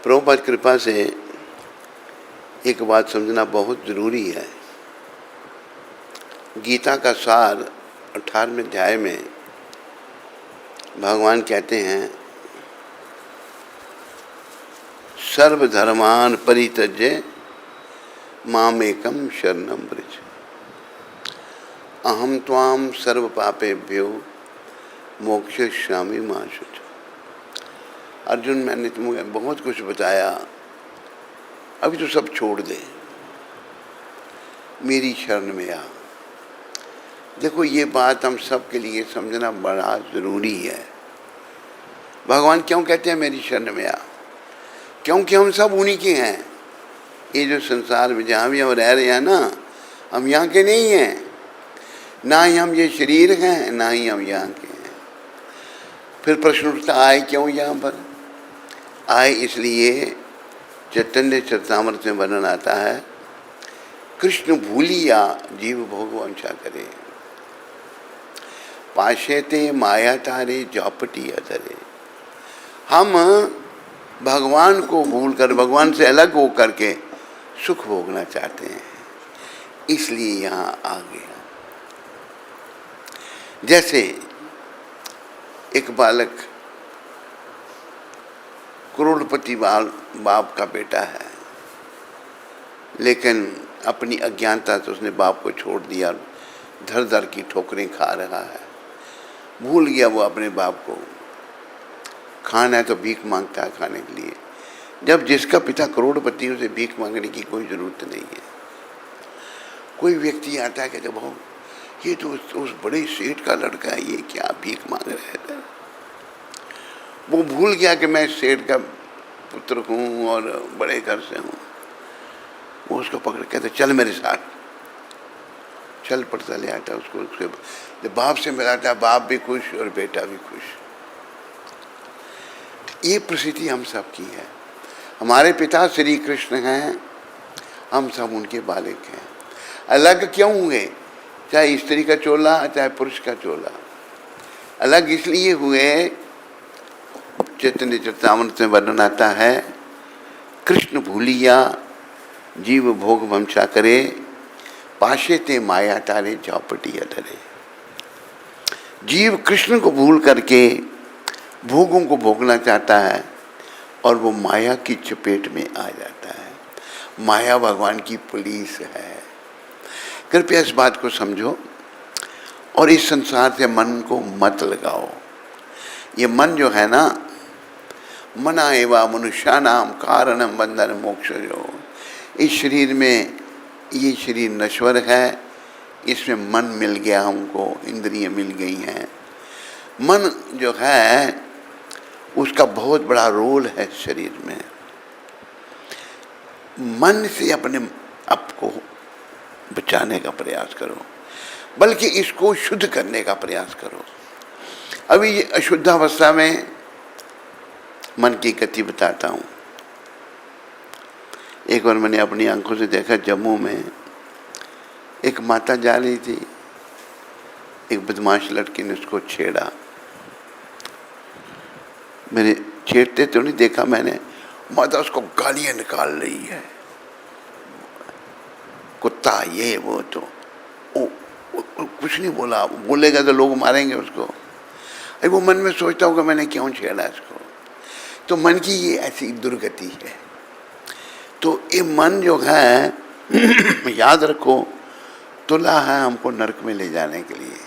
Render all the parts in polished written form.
प्रभुपाद कृपा से एक बात समझना बहुत ज़रूरी है। गीता का सार 18वें अध्याय में भगवान कहते हैं, सर्वधर्मान परित्यज्य मामेकं शरणं व्रज, अहम त्वां सर्व पापेभ्यो मोक्षयिष्यामि मा शुचः। अर्जुन, मैंने तुम्हें बहुत कुछ बताया, अभी तो सब छोड़ दे, मेरी शरण में आ। देखो, ये बात हम सब के लिए समझना बड़ा ज़रूरी है। भगवान क्यों कहते हैं मेरी शरण में आ? क्योंकि हम सब उन्हीं के हैं। ये जो संसार में जहाँ भी हम रह रहे हैं ना, हम यहाँ के नहीं हैं। ना ही हम ये शरीर हैं, ना ही हम यहाँ के हैं। फिर प्रश्न उठता, आए क्यों यहाँ पर? आए इसलिए, चैतन्य चरितामृत में वर्णन आता है, कृष्ण भूलिया जीव भोग वंशा करे, पाशेते माया तारे जौपटी अधरे। हम भगवान को भूलकर, भगवान से अलग हो करके सुख भोगना चाहते हैं, इसलिए यहाँ आ गया। जैसे एक बालक करोड़पति बाप का बेटा है, लेकिन अपनी अज्ञानता से उसने बाप को छोड़ दिया, धर धर की ठोकरें खा रहा है। भूल गया वो अपने बाप को। खाना है तो भीख मांगता है खाने के लिए, जब जिसका पिता करोड़पति, उसे भीख मांगने की कोई ज़रूरत नहीं है। कोई व्यक्ति आता है, कहते भाऊ ये तो उस बड़े सेठ का लड़का है, ये क्या भीख मांग रहा है। वो भूल गया कि मैं सेठ का पुत्र हूँ और बड़े घर से हूँ। वो उसको पकड़ कहते चल मेरे साथ। चल पड़ता, ले आता उसको। उसके जब बाप से मिलाता, बाप भी खुश और बेटा भी खुश। ये परिस्थिति हम सब की है। हमारे पिता श्री कृष्ण हैं, हम सब उनके बालक हैं। अलग क्यों हुए? चाहे स्त्री का चोला, चाहे पुरुष का चोला। अलग इसलिए हुए, चैतन्य चरितामृत में वर्णन आता है, कृष्ण भूलिया जीव भोग वंशा करे, पाशेते माया तारे जौपटी अधरे। जीव कृष्ण को भूल करके भोगों को भोगना चाहता है और वो माया की चपेट में आ जाता है। माया भगवान की पुलिस है। कृपया इस बात को समझो और इस संसार से मन को मत लगाओ। ये मन जो है ना, मना एवा मनुष्यानाम कारणम बंधन मोक्षयो। इस शरीर में, ये शरीर नश्वर है, इसमें मन मिल गया हमको, इंद्रियां मिल गई हैं। मन जो है उसका बहुत बड़ा रोल है शरीर में। मन से अपने आप को बचाने का प्रयास करो, बल्कि इसको शुद्ध करने का प्रयास करो। अभी ये अशुद्धावस्था में मन की गति बताता हूँ। एक बार मैंने अपनी आंखों से देखा, जम्मू में एक माता जा रही थी, एक बदमाश लड़की ने उसको छेड़ा। मैंने छेड़ते तो नहीं देखा मैंने, माता उसको गालियाँ निकाल रही है, कुत्ता ये वो। तो कुछ नहीं बोला, बोलेगा तो लोग मारेंगे उसको। अरे वो मन में सोचता होगा मैंने क्यों छेड़ा इसको। तो मन की ये ऐसी दुर्गति है। तो ये मन जो है याद रखो, तुला है हमको नरक में ले जाने के लिए।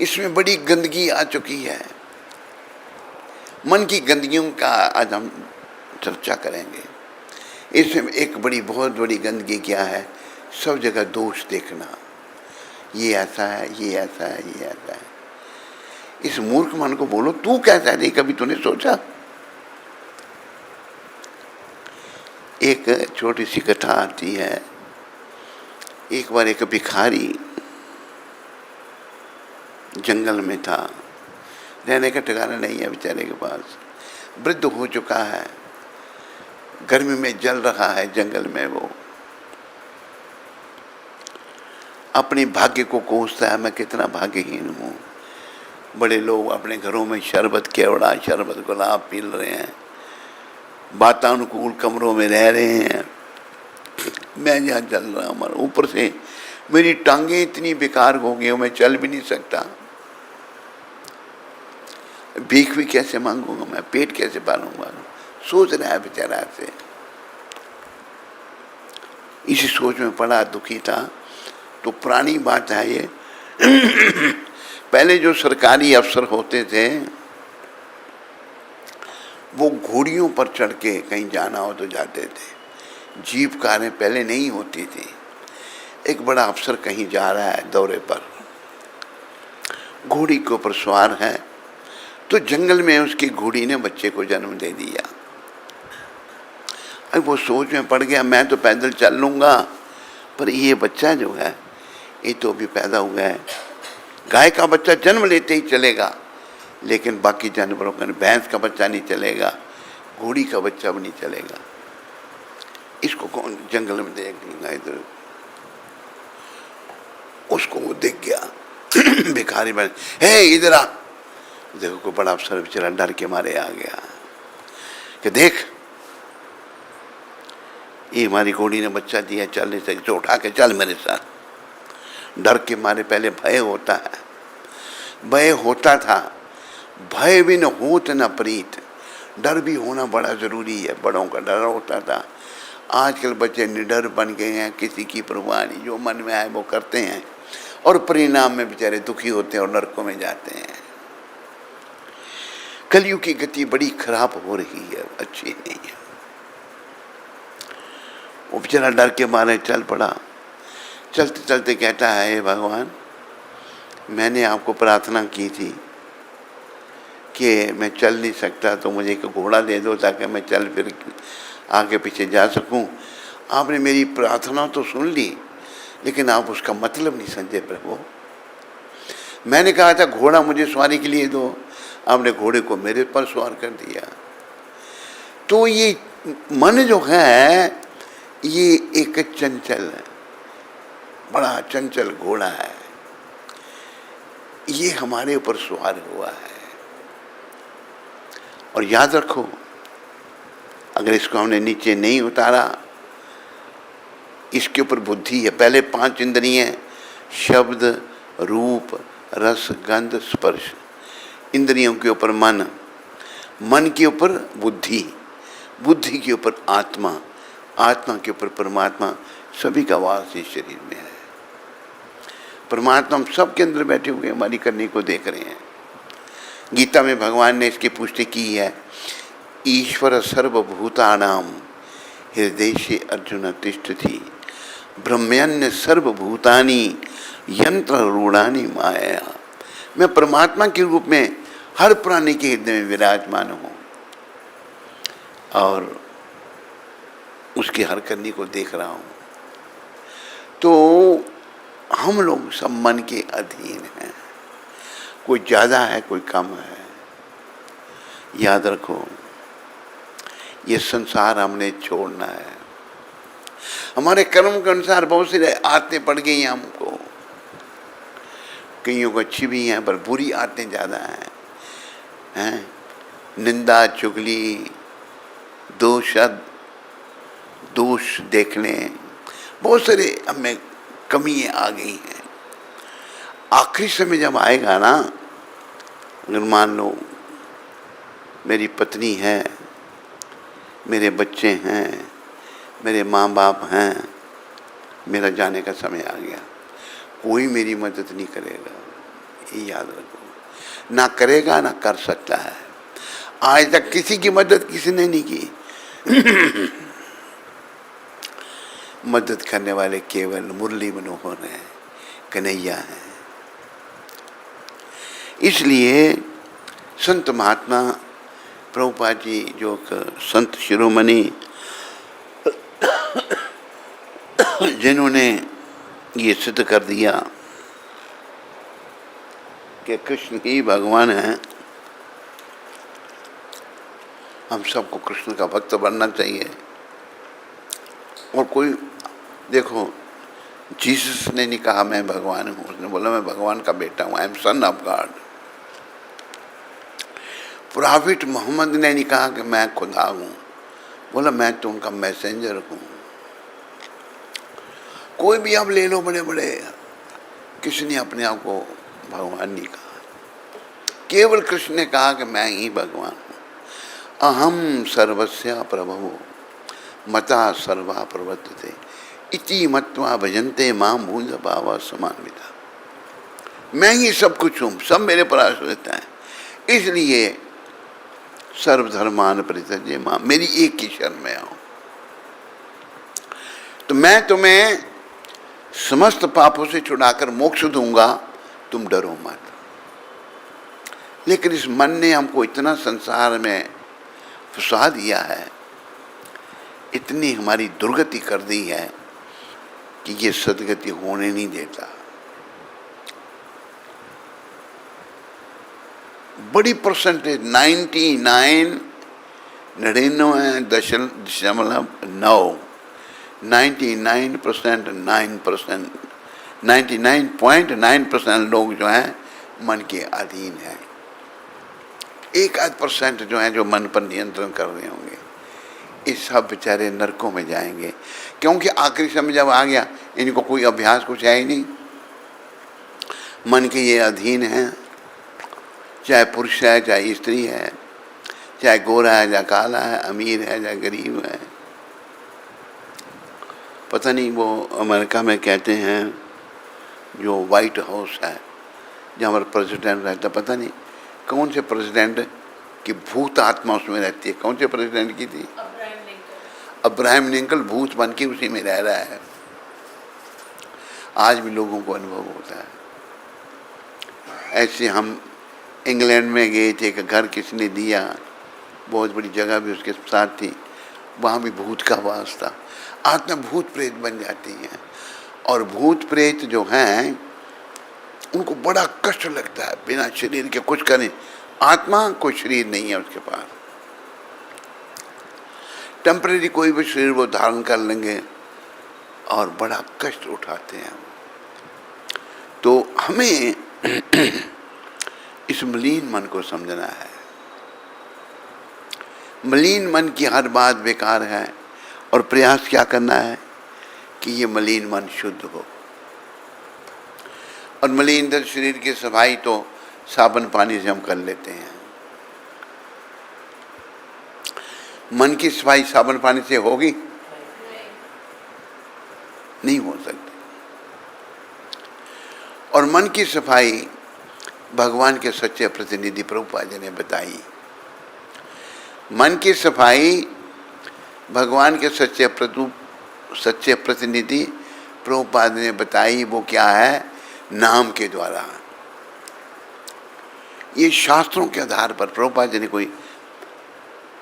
इसमें बड़ी गंदगी आ चुकी है। मन की गंदगियों का आज हम चर्चा करेंगे। इसमें एक बहुत बड़ी गंदगी क्या है? सब जगह दोष देखना, ये ऐसा है, ये ऐसा है, ये ऐसा है। इस मूर्ख मन को बोलो, तू कैसा है? नहीं, कभी तूने सोचा? एक छोटी सी कथा आती है। एक बार एक भिखारी जंगल में था, रहने का ठिकाना नहीं है बेचारे के पास, वृद्ध हो चुका है, गर्मी में जल रहा है जंगल में। वो अपने भाग्य को कोसता है, मैं कितना भाग्यहीन हूँ, बड़े लोग अपने घरों में शरबत केवड़ा, शरबत गुलाब पी रहे हैं, वातानुकूल कमरों में रह रहे हैं। मैं यहाँ चल रहा हूँ, ऊपर से मेरी टांगें इतनी बेकार हो गई, मैं चल भी नहीं सकता। भीख भी कैसे मांगूंगा मैं, पेट कैसे पालूंगा, सोच रहा है बेचारा से। इसी सोच में पड़ा, दुखी था। तो पुरानी बात है ये। पहले जो सरकारी अफसर होते थे वो घोड़ियों पर चढ़ के कहीं जाना हो तो जाते थे। जीप कारें पहले नहीं होती थी। एक बड़ा अफसर कहीं जा रहा है दौरे पर, घोड़ी के ऊपर सवार है, तो जंगल में उसकी घोड़ी ने बच्चे को जन्म दे दिया। अब वो सोच में पड़ गया, मैं तो पैदल चल लूँगा, पर ये बच्चा जो है ये तो अभी पैदा हुआ है। गाय का बच्चा जन्म लेते ही चलेगा, लेकिन बाकी जानवरों का, भैंस का बच्चा नहीं चलेगा, घोड़ी का बच्चा भी नहीं चलेगा। इसको कौन जंगल में देख लेगा इधर। उसको वो देख गया भिखारी बन, हे इधर आ। देखो कोई बड़ा अफसर बेचारा डर के मारे आ गया कि देख ये हमारी घोड़ी ने बच्चा दिया, चल नहीं सकते, उठा के चल मेरे साथ। डर के मारे पहले भय होता है, भय होता था। भय भी न होत न प्रीत, डर भी होना बड़ा ज़रूरी है। बड़ों का डर होता था। आजकल बच्चे निडर बन गए हैं, किसी की परवाह नहीं, जो मन में आए वो करते हैं, और परिणाम में बेचारे दुखी होते हैं और नरकों में जाते हैं। कलयुग की गति बड़ी खराब हो रही है, अच्छी नहीं है। वो बेचारा डर के मारे चल पड़ा। चलते चलते कहता है, हे भगवान, मैंने आपको प्रार्थना की थी कि मैं चल नहीं सकता तो मुझे एक घोड़ा दे दो ताकि मैं चल फिर आगे पीछे जा सकूं। आपने मेरी प्रार्थना तो सुन ली, लेकिन आप उसका मतलब नहीं समझे प्रभु। मैंने कहा था घोड़ा मुझे सवारी के लिए दो, आपने घोड़े को मेरे पर सवार कर दिया। तो ये मन जो है ये एक चंचल है, बड़ा चंचल घोड़ा है, ये हमारे ऊपर सवार हुआ है। और याद रखो, अगर इसको हमने नीचे नहीं उतारा, इसके ऊपर बुद्धि है। पहले 5 इंद्रियां, शब्द, रूप, रस, गंध, स्पर्श। इंद्रियों के ऊपर मन, मन के ऊपर बुद्धि, बुद्धि के ऊपर आत्मा, आत्मा के ऊपर परमात्मा। सभी का वास इस शरीर में है। परमात्मा हम सब के अंदर बैठे हुए हमारी करने को देख रहे हैं। गीता में भगवान ने इसकी पुष्टि की है। ईश्वर सर्वभूतानां हृदयेषु अर्जुन तिष्ठति, ब्रह्मण्य सर्वभूतानि यंत्र रूढ़ानि माया। मैं परमात्मा के रूप में हर प्राणी के हृदय में विराजमान हूँ और उसकी हर करनी को देख रहा हूँ। तो हम लोग सब मन के अधीन हैं, कोई ज़्यादा है कोई कम है। याद रखो, ये संसार हमने छोड़ना है। हमारे कर्म के अनुसार बहुत सी आदतें पड़ गई हैं हमको, कईयों को अच्छी भी हैं पर बुरी आदतें ज़्यादा हैं। निंदा, चुगली, दोष देखने, बहुत सारे हमें कमियाँ आ गई हैं। आखिरी समय जब आएगा ना, अगर मान लो मेरी पत्नी है, मेरे बच्चे हैं, मेरे माँ बाप हैं, मेरा जाने का समय आ गया, कोई मेरी मदद नहीं करेगा, ये याद रखो। ना करेगा ना कर सकता है। आज तक किसी की मदद किसी ने नहीं की। मदद करने वाले केवल मुरली मनोहर हैं, कन्हैया हैं। इसलिए संत महात्मा प्रभुपाद जी जो संत शिरोमणि जिन्होंने ये सिद्ध कर दिया कि कृष्ण ही भगवान हैं, हम सबको कृष्ण का भक्त बनना चाहिए। और कोई देखो, जीसस ने नहीं कहा मैं भगवान हूँ, उसने बोला मैं भगवान का बेटा हूँ, I am son of God. Prophet Muhammad ने नहीं कहा कि मैं खुदा हूँ, बोला मैं तो उनका मैसेंजर हूँ। कोई भी आप ले लो बड़े बड़े, किसी ने अपने आप को भगवान नहीं कहा, केवल कृष्ण ने कहा कि मैं ही भगवान हूँ। अहम सर्वस्य प्रभवो मता सर्वा प्रवर्तते इति मत्वा भजन्ते माम भूंज भावा समान्विता। मैं ही सब कुछ हूँ, सब मेरे पर आश्रित हैं, इसलिए सर्वधर्मान परित्यज्य मां, मेरी एक की शरण में आओ तो मैं तुम्हें समस्त पापों से छुड़ाकर मोक्ष दूंगा, तुम डरो मत। लेकिन इस मन ने हमको इतना संसार में फंसा दिया है, इतनी हमारी दुर्गति कर दी है कि ये सदगति होने नहीं देता। बड़ी परसेंटेज 99.9 99.9% लोग जो हैं मन के अधीन हैं। 1% जो है जो मन पर नियंत्रण कर रहे होंगे, इस सब बेचारे नरकों में जाएंगे, क्योंकि आखिरी समय जब आ गया इनको कोई अभ्यास कुछ है ही नहीं, मन के ये अधीन हैं, चाहे पुरुष है चाहे स्त्री है, चाहे गोरा है चाहे काला है, अमीर है चाहे गरीब है। पता नहीं वो अमेरिका में कहते हैं जो वाइट हाउस है जहाँ पर प्रेसिडेंट रहता, पता नहीं कौन से प्रेसिडेंट की भूत आत्मा उसमें रहती है। कौन से प्रेसिडेंट की थी? अब्राहम लिंकन भूत बन के उसी में रह रहा है। आज भी लोगों को अनुभव होता है। ऐसे हम इंग्लैंड में गए थे, एक घर किसी ने दिया, बहुत बड़ी जगह भी उसके साथ थी, वहाँ भी भूत का वास था। आत्मा भूत प्रेत बन जाती हैं, और भूत प्रेत जो हैं उनको बड़ा कष्ट लगता है बिना शरीर के कुछ करें। आत्मा कोई शरीर नहीं है उसके पास, टेम्परेरी कोई भी शरीर वो धारण कर लेंगे और बड़ा कष्ट उठाते हैं। तो हमें इस मलिन मन को समझना है। मलिन मन की हर बात बेकार है, और प्रयास क्या करना है कि ये मलिन मन शुद्ध हो। और मलिन शरीर की सफाई तो साबुन पानी से हम कर लेते हैं। मन की सफाई साबुन पानी से होगी? नहीं हो सकती। और मन की सफाई भगवान के सच्चे प्रतिनिधि प्रभुपाद जी ने बताई। मन की सफाई भगवान के सच्चे प्रतिनिधि प्रभुपाद ने बताई। वो क्या है? नाम के द्वारा। ये शास्त्रों के आधार पर प्रभुपाद जी ने कोई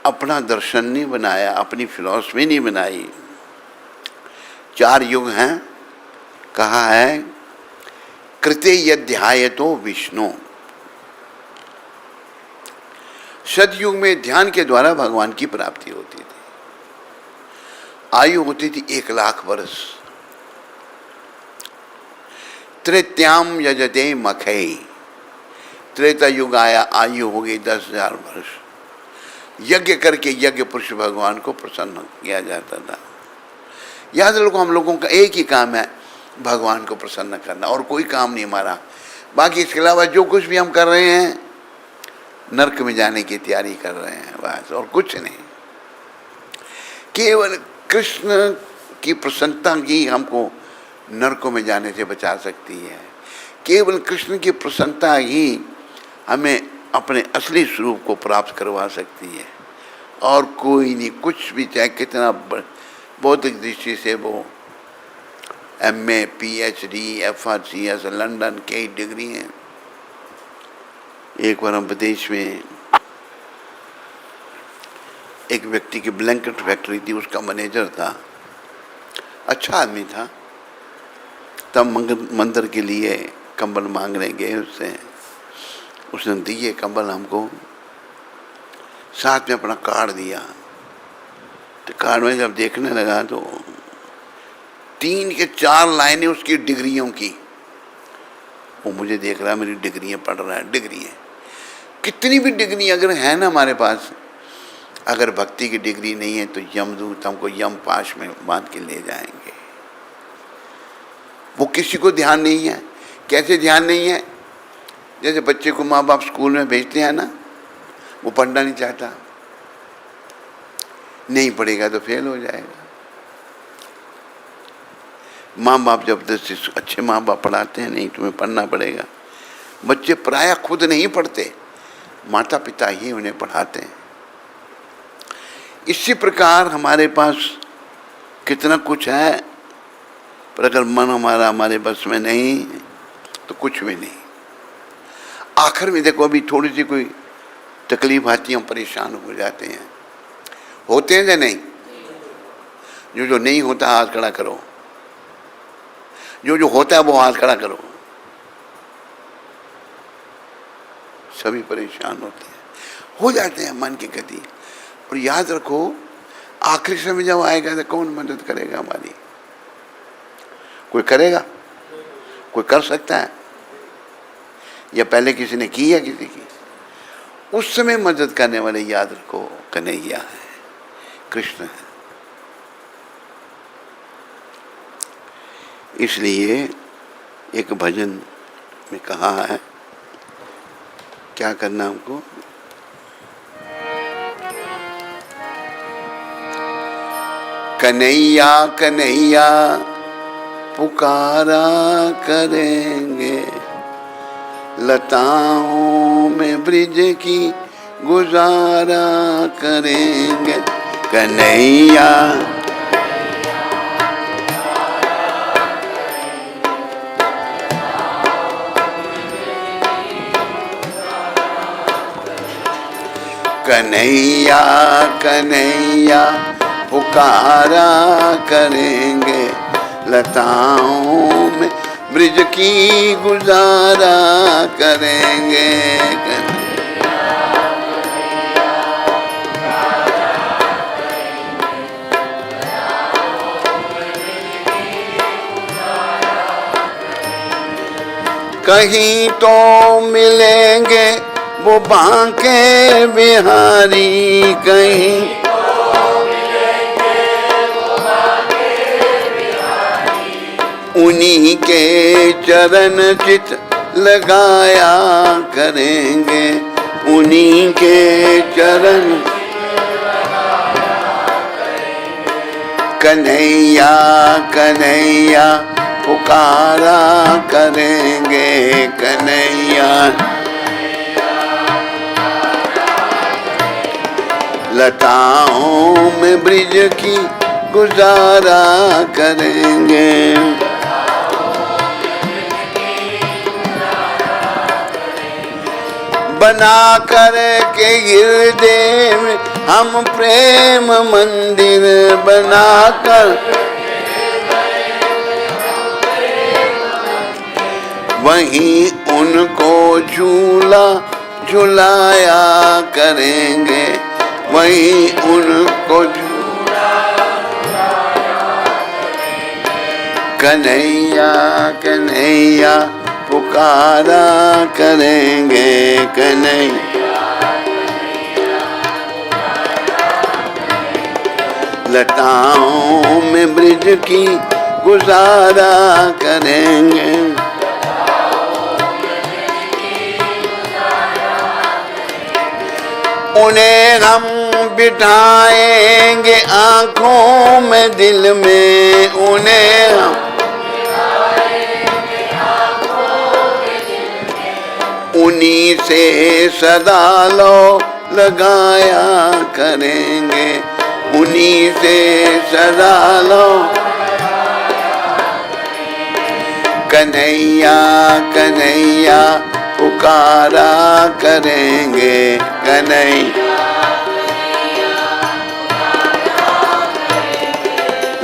अपना दर्शन नहीं बनाया, अपनी फिलॉसफी नहीं बनाई। 4 युग हैं, कहा है कृते यध्यायतो विष्णु। सतयुग में ध्यान के द्वारा भगवान की प्राप्ति होती थी। आयु होती थी 1 लाख वर्ष। त्रेत्याम यजते मखई, त्रेता युग आया, आयु हो गई 10,000 वर्ष। यज्ञ करके यज्ञ पुरुष भगवान को प्रसन्न किया जाता था। याद रखो, हम लोगों का एक ही काम है, भगवान को प्रसन्न करना, और कोई काम नहीं हमारा। बाकी इसके अलावा जो कुछ भी हम कर रहे हैं, नरक में जाने की तैयारी कर रहे हैं, बस, और कुछ नहीं। केवल कृष्ण की प्रसन्नता ही हमको नरकों में जाने से बचा सकती है। केवल कृष्ण की प्रसन्नता ही हमें अपने असली स्वरूप को प्राप्त करवा सकती है, और कोई नहीं। कुछ भी, चाहे कितना बौद्धिक दृष्टि से वो MA, PhD, FRCS, लंदन कई डिग्री हैं। एक बार हम विदेश में एक व्यक्ति की ब्लैंकेट फैक्ट्री थी, उसका मैनेजर था, अच्छा आदमी था। तब मंदिर के लिए कंबल मांगने गए उससे, उसने दिए कंबल हमको, साथ में अपना कार्ड दिया। तो कार्ड में जब देखने लगा तो 3 के 4 लाइनें उसकी डिग्रियों की। वो मुझे देख रहा है, मेरी डिग्रियाँ पढ़ रहा है, डिग्री है। कितनी भी डिग्री अगर है ना हमारे पास, अगर भक्ति की डिग्री नहीं है तो यमदूत हमको यम पाश में बांध के ले जाएंगे। वो किसी को ध्यान नहीं है। कैसे ध्यान नहीं है? जैसे बच्चे को माँ बाप स्कूल में भेजते हैं ना, वो पढ़ना नहीं चाहता, नहीं पढ़ेगा तो फेल हो जाएगा। माँ बाप जबरदस्ती, अच्छे माँ बाप पढ़ाते हैं, नहीं तुम्हें पढ़ना पड़ेगा। बच्चे प्रायः खुद नहीं पढ़ते, माता पिता ही उन्हें पढ़ाते हैं। इसी प्रकार हमारे पास कितना कुछ है, पर अगर मन हमारा हमारे बस में नहीं तो कुछ भी नहीं। आखिर में देखो, अभी थोड़ी सी कोई तकलीफ आती है, हम परेशान हो जाते हैं। होते हैं या नहीं? जो नहीं होता हाथ खड़ा करो, जो होता है वो हाथ खड़ा करो। सभी परेशान होते हैं, हो जाते हैं मन की गति। और याद रखो, आखिरी समय जब आएगा तो कौन मदद करेगा हमारी? कोई करेगा? कोई कर सकता है? या पहले किसी ने की है किसी की? उस समय मदद करने वाले याद रखो कन्हैया है, कृष्ण है। इसलिए एक भजन में कहा है क्या करना हमको, कन्हैया कन्हैया पुकारा करेंगे, लताओं में ब्रिज की गुजारा करेंगे। कन्हैया कन्हैया कन्हैया पुकारा करेंगे, लताओं में ब्रिज की गुजारा करेंगे। कहीं तो मिलेंगे वो बांके बिहारी, कहीं उन्हीं के चरण चित लगाया करेंगे, उन्हीं के चरण। कन्हैया कन्हैया पुकारा करेंगे, कन्हैया लताओं में ब्रिज की गुजारा करेंगे। बना कर के हृदय में हम प्रेम मंदिर, बना कर वहीं उनको झूला झुलाया करेंगे, वहीं उनको कन्हैया कन्हैया पुकारा करेंगे, कन्हैया लताओं में ब्रिज की गुजारा करेंगे। उन्हें हम बिठाएंगे आँखों में दिल में, उन्हें हम उन्हीं से सदा लो लगाया करेंगे, उन्हीं से सदा लो। कन्हैया कन्हैया पुकारा करेंगे, कन्हैया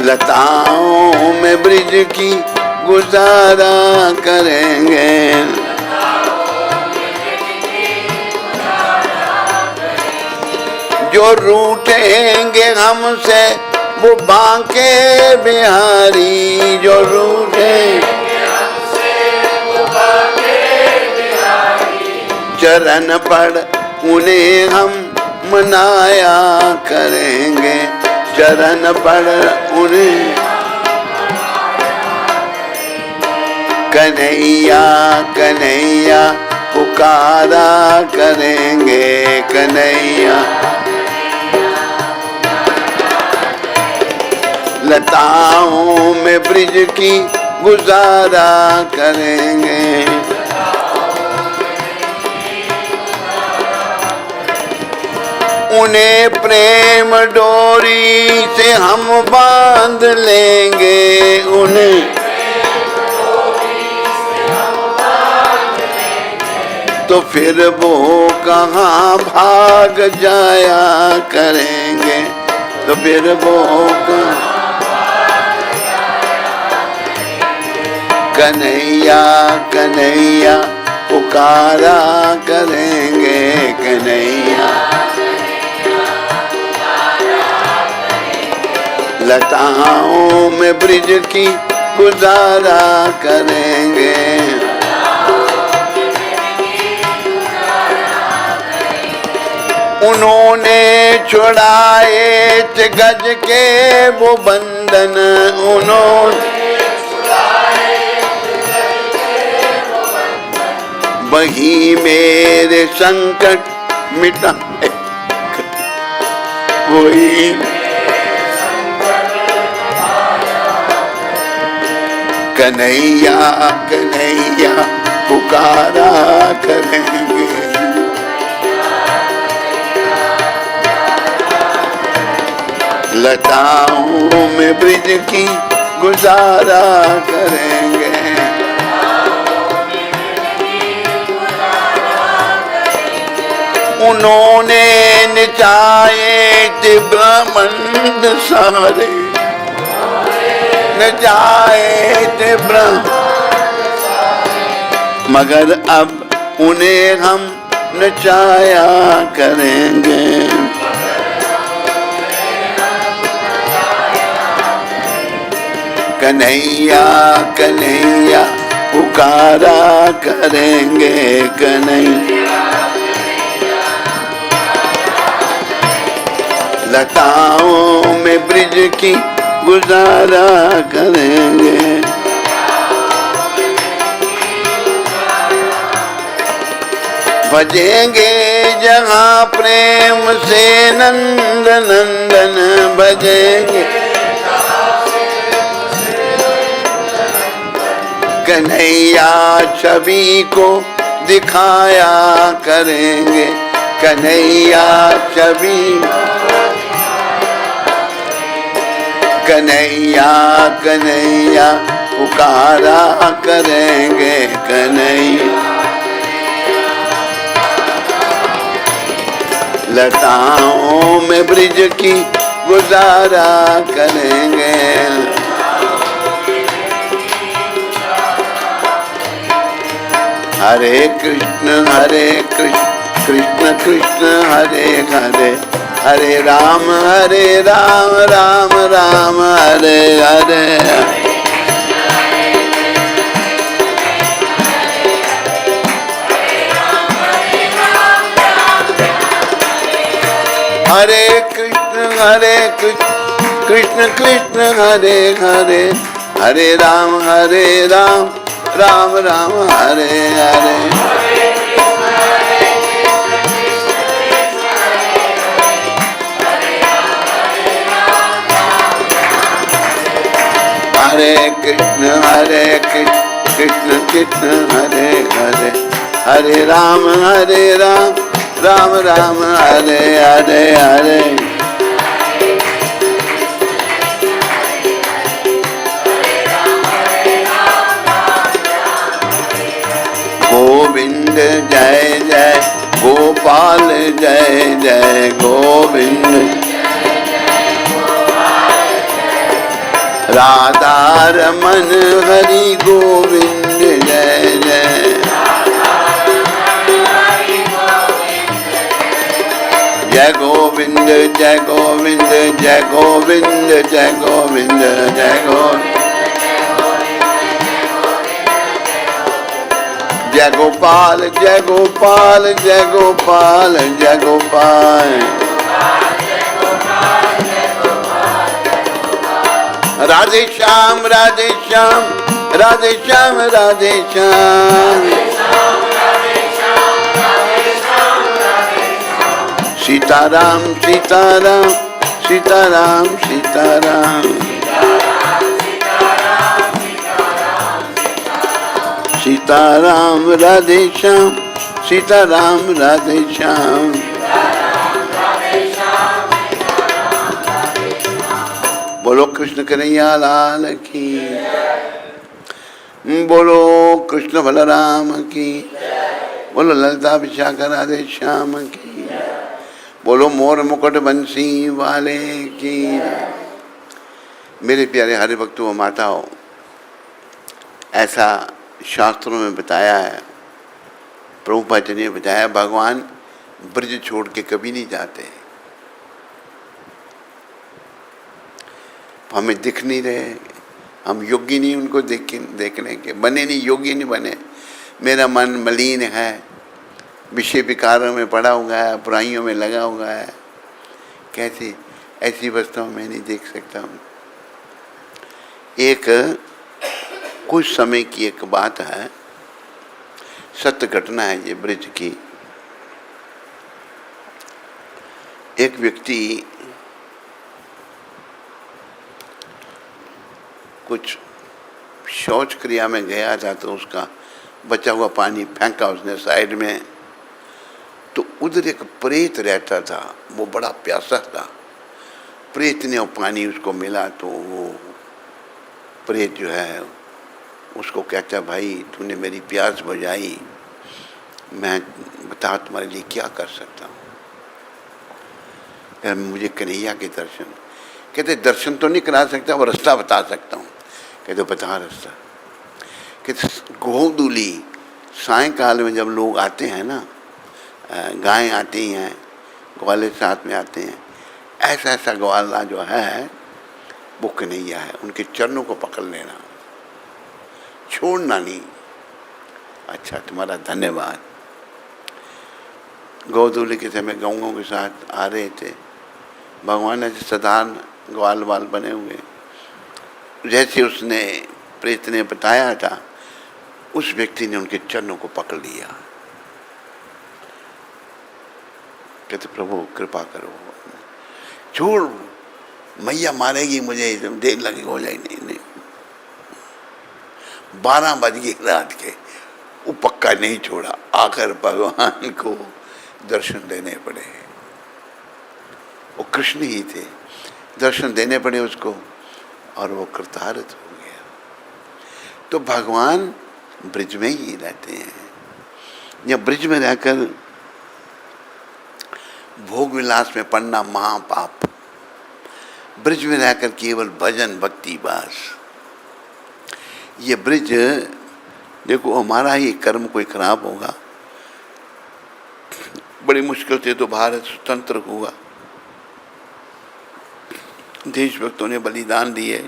लताओं में ब्रिज की गुजारा करेंगे। जो रूठेंगे हमसे वो बांके बिहारी, जो रूठेंगे चरण पड़ उन्हें हम मनाया करेंगे, चरण पड़ उन्हें। कन्हैया कन्हैया पुकारा करेंगे, कन्हैया। लताओं में ब्रिज की गुजारा करेंगे, उन्हें प्रेम डोरी से हम बांध लेंगे, उन्हें तो फिर वो कहाँ भाग जाया करेंगे, तो फिर वो कन्हैया कन्हैया पुकारा करेंगे, कन्हैया। लताओं में ब्रिज की गुजारा करेंगे, उन्होंने छुड़ाए थे गज के वो बंधन, उन्होंने वही मेरे संकट मिटाए, वही कन्हैया कन्हैया पुकारा करेंगे, लताओं में ब्रिज की गुजारा करेंगे, उन्होंने नचाए थे ब्रह्मांड सारे, नचाए थे ब्रह्मांड, मगर अब उन्हें हम नचाया करेंगे, कन्हैया कन्हैया पुकारा करेंगे, कन्हैया। लताओं में ब्रिज की गुजारा करेंगे, भजेंगे जहाँ प्रेम से नंद नंदन, भजेंगे कन्हैया छवि को दिखाया करेंगे, कन्हैया छवि, कन्हैया कन्हैया पुकारा करेंगे, कन्हैया। लताओं में ब्रिज की गुजारा करेंगे, हरे कृष्ण कृष्ण कृष्ण हरे हरे, हरे राम राम राम हरे हरे, हरे कृष्ण कृष्ण कृष्ण हरे हरे, हरे राम राम राम हरे हरे, हरे कृष्ण कृष्ण कृष्ण हरे हरे, हरे राम राम राम हरे हरे हरे, गोविंद जय जय गोपाल जय जय गोविंद, राधा रमन हरि गोविंद जय जय, जय गोविंद जय गोविंद जय गोविंद जय गोविंद जय गोविंद, जय गोपाल जय गोपाल जय गोपाल जय गोपाल। राधे श्याम राधे श्याम राधे श्याम राधे श्याम। सीताराम सीताराम सीताराम सीताराम। सीताराम राधे श्याम सीताराम राधे श्याम। बोलो कृष्ण कन्हैया लाल की, बोलो कृष्ण बलराम की, बोलो ललिता विशाखा राधे श्याम की, बोलो मोर मुकुट बंसी वाले की। मेरे प्यारे हरि भक्तों माताओं, ऐसा शास्त्रों में बताया है, प्रभुपाद जी ने बताया, भगवान ब्रज छोड़ के कभी नहीं जाते। हमें दिख नहीं रहे, हम योग्य नहीं उनको देखने के, बने नहीं, योग्य नहीं बने। मेरा मन मलिन है, विषय विकारों में पड़ा हुआ है, बुराइयों में लगा हुआ है। कैसे ऐसी वस्तुओं में नहीं देख सकता हूँ। एक कुछ समय की एक बात है, सत्य घटना है ये ब्रज की। एक व्यक्ति कुछ शौच क्रिया में गया था, तो उसका बचा हुआ पानी फेंका उसने साइड में। तो उधर एक प्रेत रहता था, वो बड़ा प्यासा था। प्रेत ने पानी उसको मिला, तो वो प्रेत जो है उसको कहता, भाई तूने मेरी प्यास बुझाई, मैं बता तुम्हारे लिए क्या कर सकता हूँ। मुझे कन्हैया के दर्शन। कहते दर्शन तो नहीं करा सकता, वो रास्ता बता सकता हूँ। कहते बता रास्ता। कहते गोधूली सायंकाल में जब लोग आते हैं ना, गायें आती हैं, ग्वाले साथ में आते हैं, ऐसा ऐसा ग्वाला जो है वो कन्हैया है, उनके चरणों को पकड़ लेना, छोड़ना नहीं। अच्छा तुम्हारा धन्यवाद। गोधूली के समय गौओं के साथ आ रहे थे, भगवान ऐसे साधारण ग्वाल वाल बने हुए, जैसे उसने प्रेत ने बताया था, उस व्यक्ति ने उनके चरणों को पकड़ लिया। कहते प्रभु कृपा करो, छोड़, मैया मारेगी मुझे, देर लगी हो जाए। नहीं 12 बज गए रात के, वो पक्का नहीं छोड़ा, आकर भगवान को दर्शन देने पड़े। वो कृष्ण ही थे, दर्शन देने पड़े उसको, और वो कृतार्थ हो गया। तो भगवान ब्रज में ही रहते हैं। या ब्रज में रहकर भोग विलास में पड़ना महापाप, ब्रज में रहकर केवल भजन भक्ति बस। ये ब्रज देखो, हमारा ही कर्म कोई खराब होगा, बड़ी मुश्किल से तो भारत स्वतंत्र हुआ, देशभक्तों ने बलिदान दिए,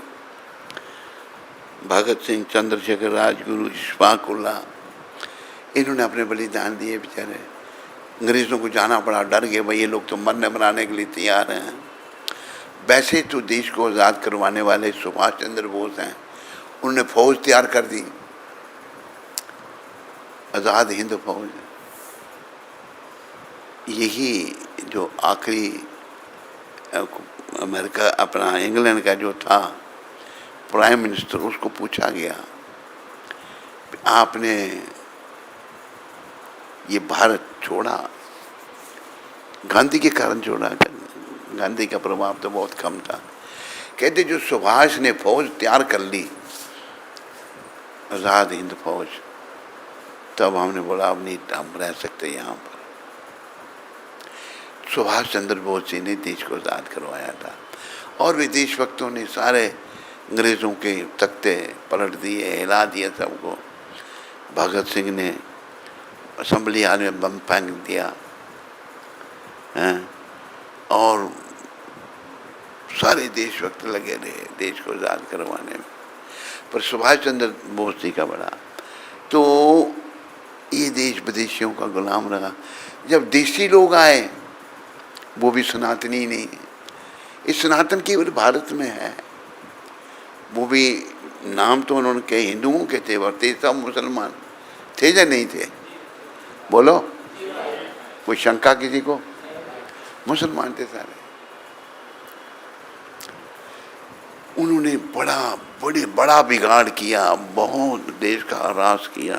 भगत सिंह, चंद्रशेखर, राजगुरु, इशफाक उल्लाह, इन्होंने अपने बलिदान दिए। बेचारे अंग्रेज़ों को जाना पड़ा, डर गए, भाई ये लोग तो मरने मराने के लिए तैयार हैं। वैसे तो देश को आज़ाद करवाने वाले सुभाष चंद्र बोस हैं, उन्होंने फौज तैयार कर दी, आज़ाद हिंद फौज। यही जो आखिरी अमेरिका, अपना इंग्लैंड का जो था प्राइम मिनिस्टर, उसको पूछा गया आपने ये भारत छोड़ा, गांधी के कारण छोड़ा। गांधी का प्रभाव तो बहुत कम था। कहते जो सुभाष ने फौज तैयार कर ली, आज़ाद हिंद फौज, तब हमने बोला अब नहीं हम रह सकते यहाँ पर। सुभाष चंद्र बोस जी ने देश को आज़ाद करवाया था, और भी देशभक्तों ने सारे अंग्रेज़ों के तख्ते पलट दिए, हिला दिया सबको। भगत सिंह ने असेंबली हाल में बम फेंक दिया हैं, और सारे देशभक्त लगे रहे देश को आज़ाद करवाने में, पर सुभाष चंद्र बोस जी का बड़ा। तो विदेशियों का गुलाम रहा। जब देशी लोग आए, वो भी सनातनी नहीं है। इस सनातन केवल भारत में है। वो भी नाम तो उन्होंने कहे हिंदुओं के थे, और थे सब मुसलमान थे या नहीं थे? बोलो, कोई शंका किसी को? मुसलमान थे सारे। उन्होंने बड़ा बिगाड़ किया, बहुत देश का ह्रास किया।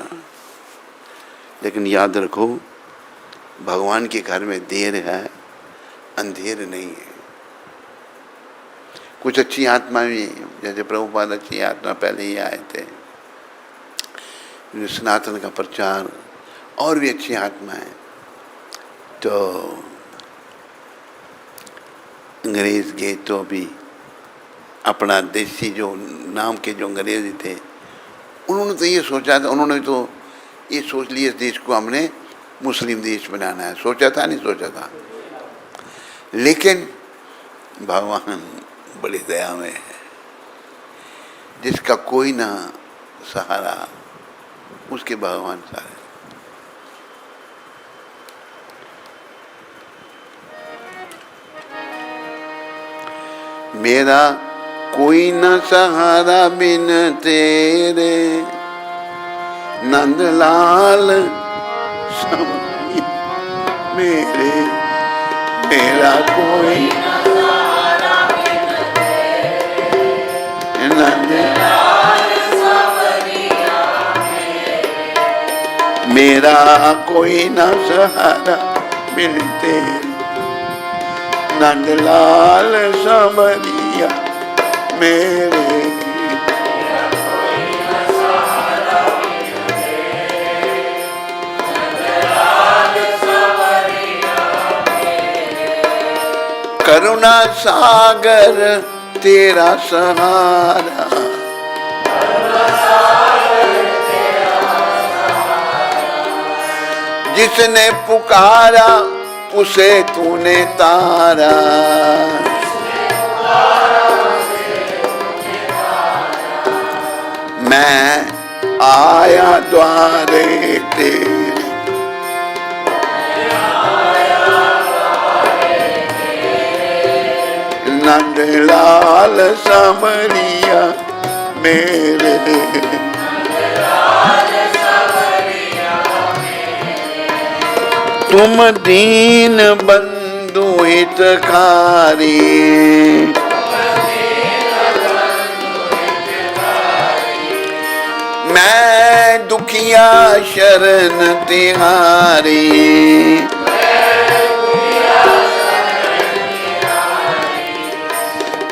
लेकिन याद रखो, भगवान के घर में देर है, अंधेर नहीं है। कुछ अच्छी आत्मा भी, जैसे प्रभुपाद अच्छी आत्मा पहले ही आए थे, सनातन का प्रचार, और भी अच्छी आत्मा है। तो अंग्रेज गए तो भी अपना देसी जो नाम के जो अंग्रेज थे, उन्होंने तो ये सोचा था, उन्होंने तो ये सोच लिया, इस देश को हमने मुस्लिम देश बनाना है। सोचा था, नहीं सोचा था? लेकिन भगवान बड़ी दया में है, जिसका कोई ना सहारा, उसके भगवान सहारे। मेरा कोई न सहारा बिन तेरे, नंदलाल समझी मेरे। मेरा कोई नंदलाल समरिया मेरे। मेरा कोई न सहारा बिन तेरे, नंदलाल समरिया मेरे। करुणा सागर तेरा सहारा, जिसने पुकारा उसे तूने तारा। मैं आया द्वारे तेरे, नंदलाल समरिया मेरे। तुम दीन बंधु हितकारी, मैं दुखिया शरण तिहारी।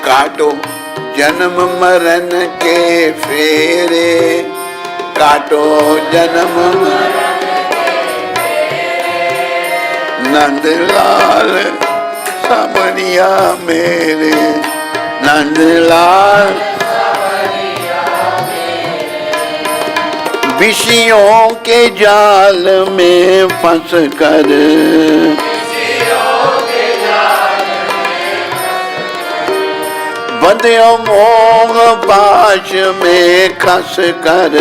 काटो जन्म मरण के फेरे, काटो जन्म मरण के फेरे। नंदलाल समरिया मेरे, नंदलाल समरिया मेरे। विषयों के जाल में फंस कर, बंध्यो मोह पाश में खस कर।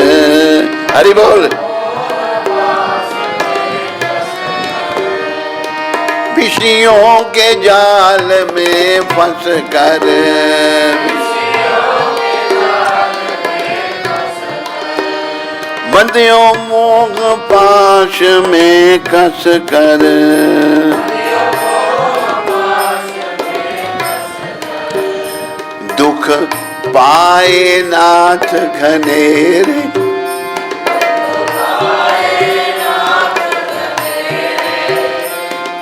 हरि बोल। विषयों के जाल में फंस कर, बंध्यो मोह पाश में कस कर। दुख पाए नाथ घनेरे,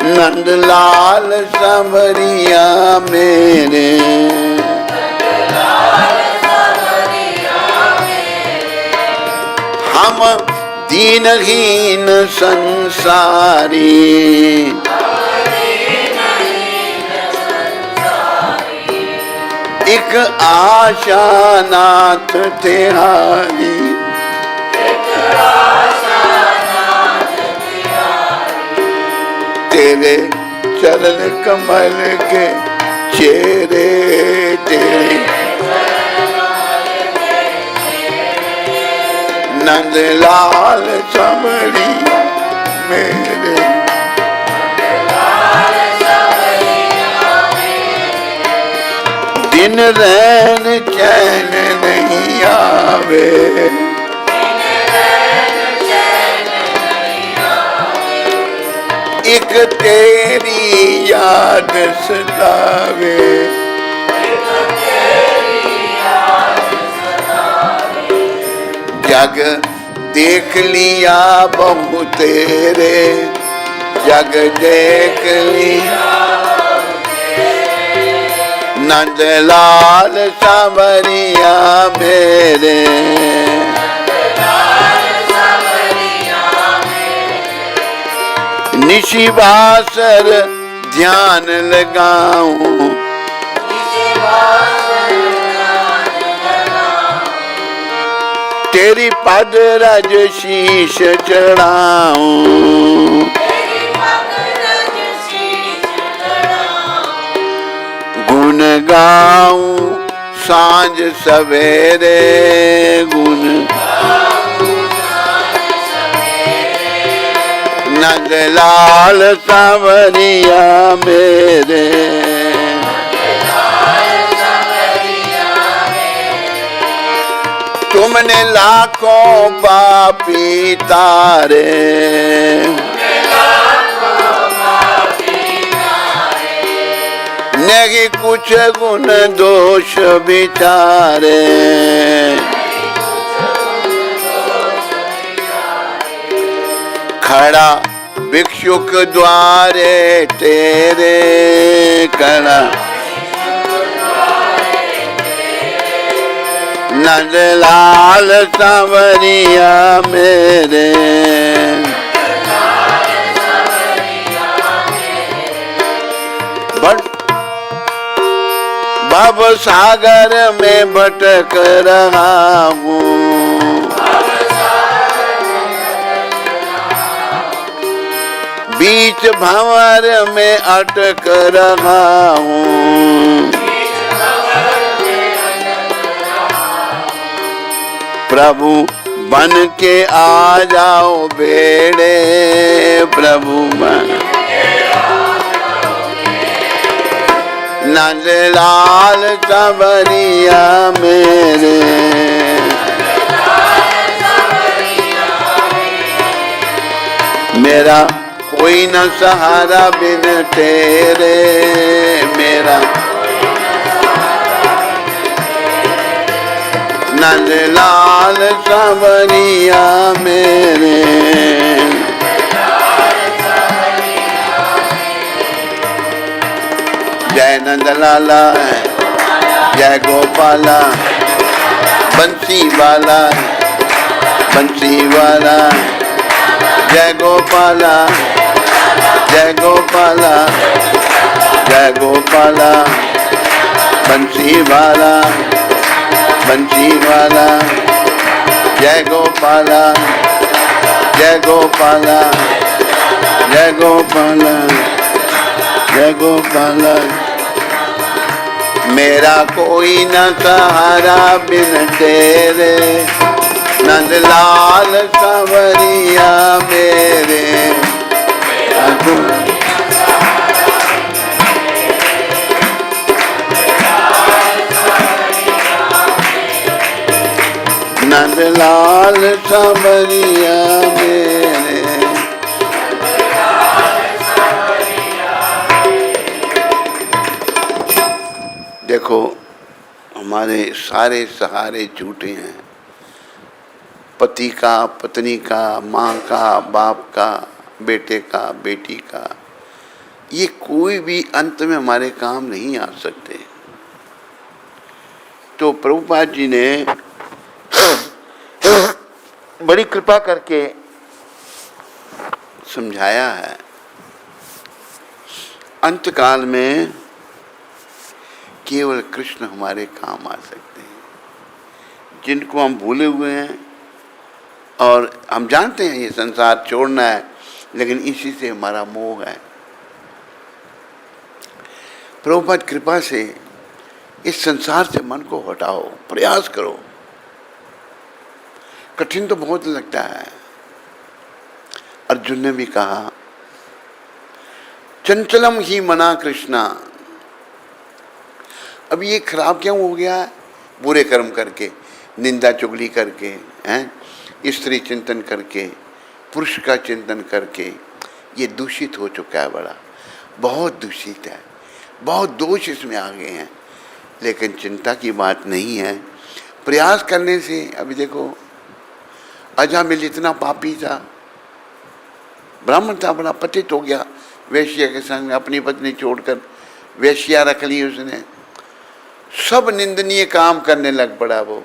नंदलाल समरिया मेरे। हम दीनहीन संसारी, एक आशा नाथ तिहारी। तेरे चरण कमल के चेहरे, तेरे नंदलाल समरिया मेरे, दिन रैन चैन नहीं आवे, एक तेरी याद सतावे, जग देख लिया बहु तेरे, जग देख लिया नंदलाल सांवरिया मेरे, निशि बासर ध्यान लगाऊं, तेरी पद रज शीश चढ़ाऊं, गुण गाऊं सांझ सवेरे, गुण नंदलाल सांवरिया मेरे, तुमने लाखों पापी तारे, नहीं कुछ गुण दोष विचारे, खड़ा भिक्षुक द्वारे तेरे, खड़ा नंदलाल सांवरिया मेरे, भव सागर में भटक रहा हूँ, बीच भंवर में अटक रहा हूँ, प्रभु बन के आ जाओ बेड़े, प्रभु बन नंदलाल सांवरिया मेरे, मेरा कोई न सहारा बिन तेरे, मेरा नंदलाल सांवरिया मेरे, जय नंदलाला, जय गोपाला, बंसी वाला, बंसी वाला, जय गोपाला, जय गोपाला, जय गोपाला, बंसी वाला, बंसी वाला, जय गोपाला, जय गोपाला, जय गोपाला, जय गोपाला, मेरा कोई न सहारा बिन तेरे, नंदलाल सांवरिया मेरे, नंदलाल सांवरिया मेरे। देखो हमारे सारे सहारे झूठे हैं, पति का, पत्नी का, माँ का, बाप का, बेटे का, बेटी का, ये कोई भी अंत में हमारे काम नहीं आ सकते। तो प्रभुपाद जी ने बड़ी कृपा करके समझाया है, अंत काल में केवल कृष्ण हमारे काम आ सकते हैं, जिनको हम भूले हुए हैं। और हम जानते हैं ये संसार छोड़ना है, लेकिन इसी से हमारा मोह है। प्रभुपाद कृपा से इस संसार से मन को हटाओ, प्रयास करो। कठिन तो बहुत लगता है, अर्जुन ने भी कहा चंचलम ही मना कृष्णा। अब ये खराब क्यों हो गया है? बुरे कर्म करके, निंदा चुगली करके, हैं, स्त्री चिंतन करके, पुरुष का चिंतन करके ये दूषित हो चुका है, बड़ा बहुत दूषित है, बहुत दोष इसमें आ गए हैं। लेकिन चिंता की बात नहीं है, प्रयास करने से। अभी देखो अजामिल इतना पापी था, ब्राह्मण था, बड़ा पतित हो गया, वेश्या के संग अपनी पत्नी छोड़कर वेश्या रख ली उसने, सब निंदनीय काम करने लग पड़ा वो।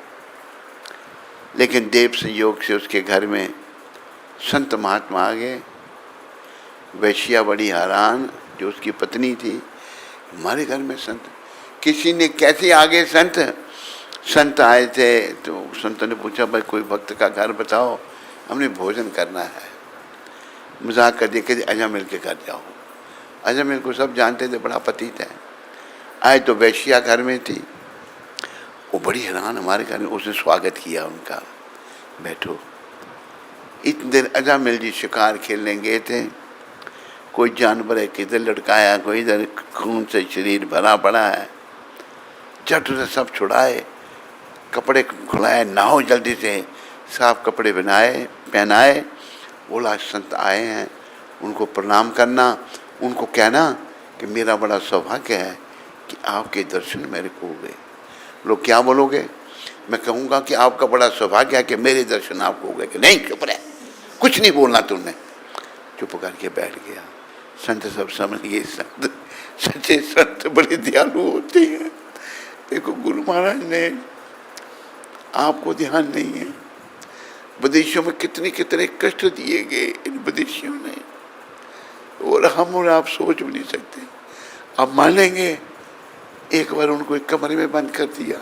लेकिन देव संयोग से उसके घर में संत महात्मा आ गए। वेश्या बड़ी हैरान, जो उसकी पत्नी थी, हमारे घर में संत, किसी ने कैसे आ गए संत? संत आए थे तो संत ने पूछा भाई कोई भक्त का घर बताओ, हमने भोजन करना है। मजाक कर दिया कि अजामिल के घर जाओ। अजामिल को सब जानते थे, बड़ा पतित है। आए तो वेश्या घर में थी, वो बड़ी हैरान, हमारे घर में। उसने स्वागत किया उनका, बैठो। इतने देर अजामिल जी शिकार खेलने गए थे, कोई जानवर है किधर लटकाया, कोई इधर खून से शरीर भरा पड़ा है, झट से सब छुड़ाए, कपड़े खुलाए, नहाओ जल्दी से, साफ कपड़े पहनाए। बोला संत आए हैं, उनको प्रणाम करना, उनको कहना कि मेरा बड़ा सौभाग्य है कि आपके दर्शन मेरे को हो गए। लोग क्या बोलोगे? मैं कहूँगा कि आपका बड़ा सौभाग्य है कि मेरे दर्शन आपको हो गए। कि नहीं, चुप रहे, कुछ नहीं बोलना तुमने। चुप करके बैठ गया। संत सब समझ गए, संत सच्चे संत बड़े दयालु होते हैं। देखो गुरु महाराज ने आपको ध्यान नहीं है, विदेशियों में कितने कितने कष्ट दिए गए इन विदेशियों ने, और हम और आप सोच भी नहीं सकते। आप मानेंगे, एक बार उनको एक कमरे में बंद कर दिया,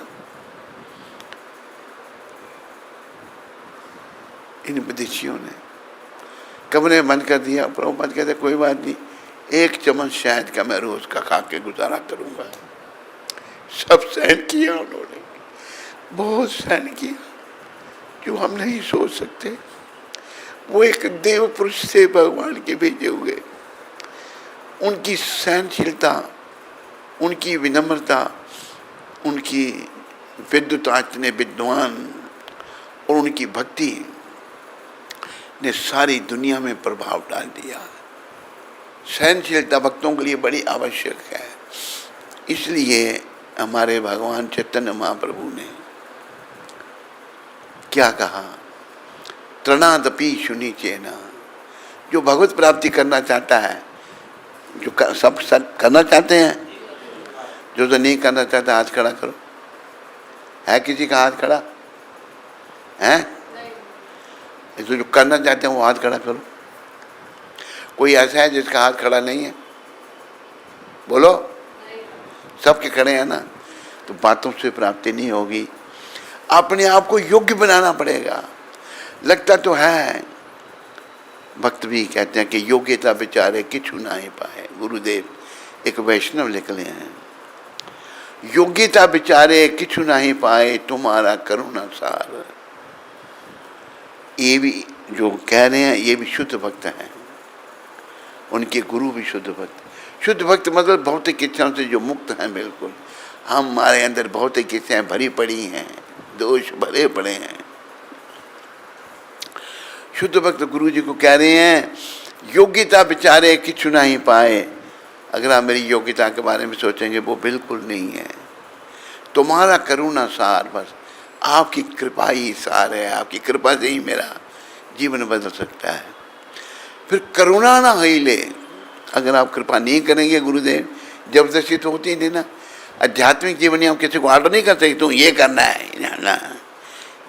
इन विदेशियों ने कमरे में बंद कर दिया। प्रभुपाद कहते कोई बात नहीं, एक चम्मच शहद का मैं रोज का खा के गुजारा करूंगा। सब सहन किया उन्होंने, बहुत सहन किया, जो हम नहीं सोच सकते। वो एक देव पुरुष से भगवान के भेजे हुए, उनकी सहनशीलता, उनकी विनम्रता, उनकी विद्वता, इतने विद्वान, और उनकी भक्ति ने सारी दुनिया में प्रभाव डाल दिया। सहनशीलता भक्तों के लिए बड़ी आवश्यक है। इसलिए हमारे भगवान चैतन्य महाप्रभु ने क्या कहा? तृणादपि शुनि चेना। जो भगवत प्राप्ति करना चाहता है, जो सब करना चाहते हैं, जो तो नहीं करना चाहता हाथ खड़ा करो। है किसी का हाथ खड़ा? है? तो जो करना चाहते हैं वो हाथ खड़ा करो। कोई ऐसा है जिसका हाथ खड़ा नहीं है? बोलो। सबके खड़े हैं ना। तो बातों से प्राप्ति नहीं होगी, अपने आप को योग्य बनाना पड़ेगा। लगता तो है, भक्त भी कहते हैं कि योग्यता बेचारे किछु ना ही पाए। गुरुदेव एक वैष्णव निकले हैं, योग्यता बेचारे किछु ना ही पाए, तुम्हारा करुणा सार। ये भी जो कह रहे हैं ये भी शुद्ध भक्त हैं, उनके गुरु भी शुद्ध भक्त। शुद्ध भक्त मतलब भौतिक इच्छाओं से जो मुक्त हैं बिल्कुल। हमारे अंदर भौतिक इच्छाएं भरी पड़ी हैं, दोष भरे पड़े हैं। शुद्ध भक्त गुरु जी को कह रहे हैं योग्यता बेचारे किछु ना ही पाए। अगर आप मेरी योग्यता के बारे में सोचेंगे वो बिल्कुल नहीं है। तुम्हारा करुणा सार, बस आपकी कृपा ही सार है। आपकी कृपा से ही मेरा जीवन बदल सकता है। फिर करुणा ना हिले। अगर आप कृपा नहीं करेंगे गुरुदेव, जबरदस्ती तो होती नहीं ना। आध्यात्मिक जीवन में हम किसी को ऑर्डर नहीं कर सकते तो ये करना है ना।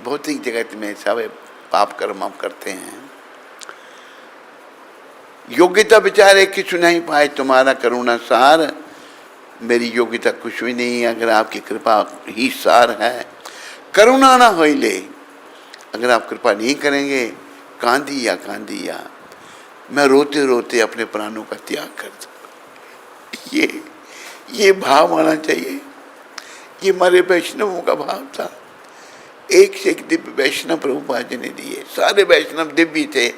भौतिक जगत में सब पाप कर्म आप करते हैं। योग्यता बेचारे किछु नहीं पाए, तुम्हारा करुणा सार। मेरी योग्यता कुछ भी नहीं है, अगर आपकी कृपा ही सार है। करुणा ना होइले, अगर आप कृपा नहीं करेंगे, कांदिया मैं रोते रोते अपने प्राणों का त्याग कर दूंगा। ये भाव आना चाहिए। ये हमारे वैष्णवों का भाव था। एक से एक दिव्य वैष्णव प्रभुपाद जी ने दिए। सारे वैष्णव दिव्य थे,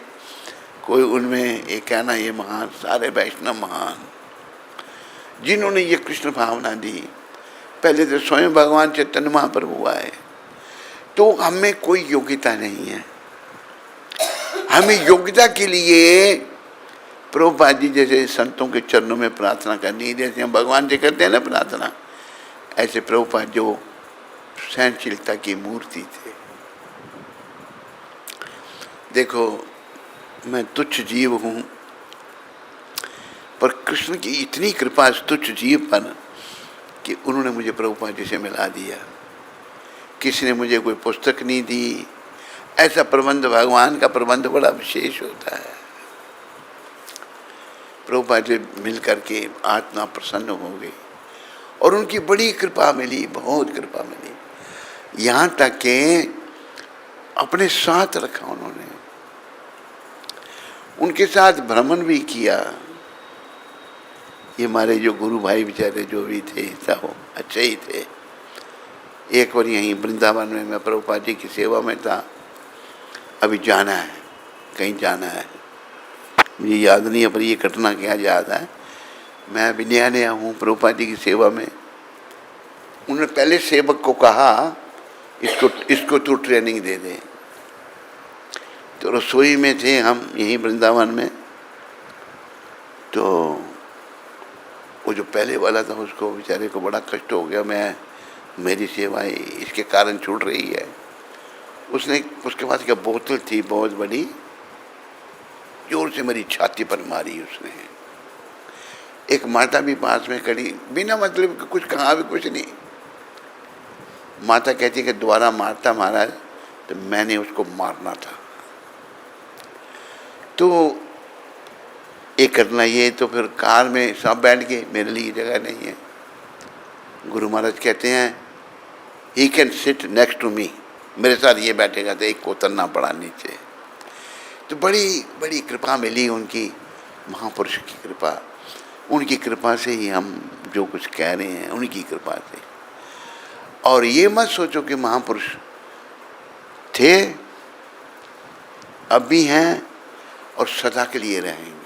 कोई उनमें ये कहना ये महान, सारे वैष्णव महान, जिन्होंने ये कृष्ण भावना दी। पहले तो स्वयं भगवान चैतन्य महाप्रभु आए। तो हमें कोई योग्यता नहीं है। हमें योग्यता के लिए प्रभुपाद जी जैसे संतों के चरणों में प्रार्थना करनी है, जैसे हम भगवान से करते हैं ना प्रार्थना, ऐसे प्रभुपाद जो सहनशीलता की मूर्ति थे। देखो, मैं तुच्छ जीव हूँ, पर कृष्ण की इतनी कृपा तुच्छ जीव पर कि उन्होंने मुझे प्रभुपाद जी से मिला दिया। किसी ने मुझे कोई पुस्तक नहीं दी। ऐसा प्रबंध, भगवान का प्रबंध बड़ा विशेष होता है। प्रभुपाद जी मिल करके आत्मा प्रसन्न हो गई और उनकी बड़ी कृपा मिली, बहुत कृपा मिली। यहाँ तक कि अपने साथ रखा उन्होंने, उनके साथ भ्रमण भी किया। ये हमारे जो गुरु भाई बेचारे जो भी थे सब अच्छे ही थे। एक बार यहीं वृंदावन में मैं प्रभुपाद जी की सेवा में था। अभी जाना है, कहीं जाना है, मुझे याद नहीं है, पर ये घटना क्या याद है। मैं अभी नया नया हूँ प्रभुपाद जी की सेवा में। उन्होंने पहले सेवक को कहा इसको तू ट्रेनिंग दे दे। तो रसोई में थे हम यहीं वृंदावन में। तो वो जो पहले वाला था उसको बेचारे को बड़ा कष्ट हो गया, मेरी सेवा इसके कारण छूट रही है। उसने उसके पास क्या बोतल थी बहुत बड़ी, जोर से मेरी छाती पर मारी उसने। एक माता भी पास में खड़ी, बिना मतलब कुछ कहा भी कुछ नहीं। माता कहती कि दोबारा मारता महाराज, तो मैंने उसको मारना था। तो एक करना ये, तो फिर कार में सब बैठ गए, मेरे लिए जगह नहीं है। गुरु महाराज कहते हैं he can sit next to me, मेरे साथ ये बैठेगा। तो एक को उतरना पड़ा नीचे। तो बड़ी बड़ी कृपा मिली उनकी, महापुरुष की कृपा। उनकी कृपा से ही हम जो कुछ कह रहे हैं, उनकी कृपा से। और ये मत सोचो कि महापुरुष थे, अब भी हैं और सदा के लिए रहेंगे।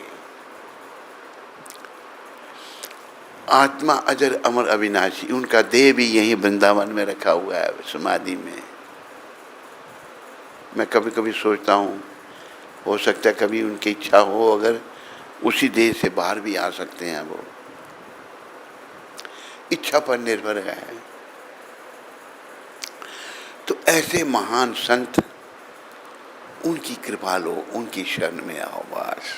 आत्मा अजर अमर अविनाशी, उनका देह भी यहीं वृंदावन में रखा हुआ है समाधि में। मैं कभी कभी सोचता हूँ, हो सकता है कभी उनकी इच्छा हो, अगर उसी देह से बाहर भी आ सकते हैं। वो इच्छा पर निर्भर है। तो ऐसे महान संत, उनकी कृपा लो, उनकी शरण में आओ बस।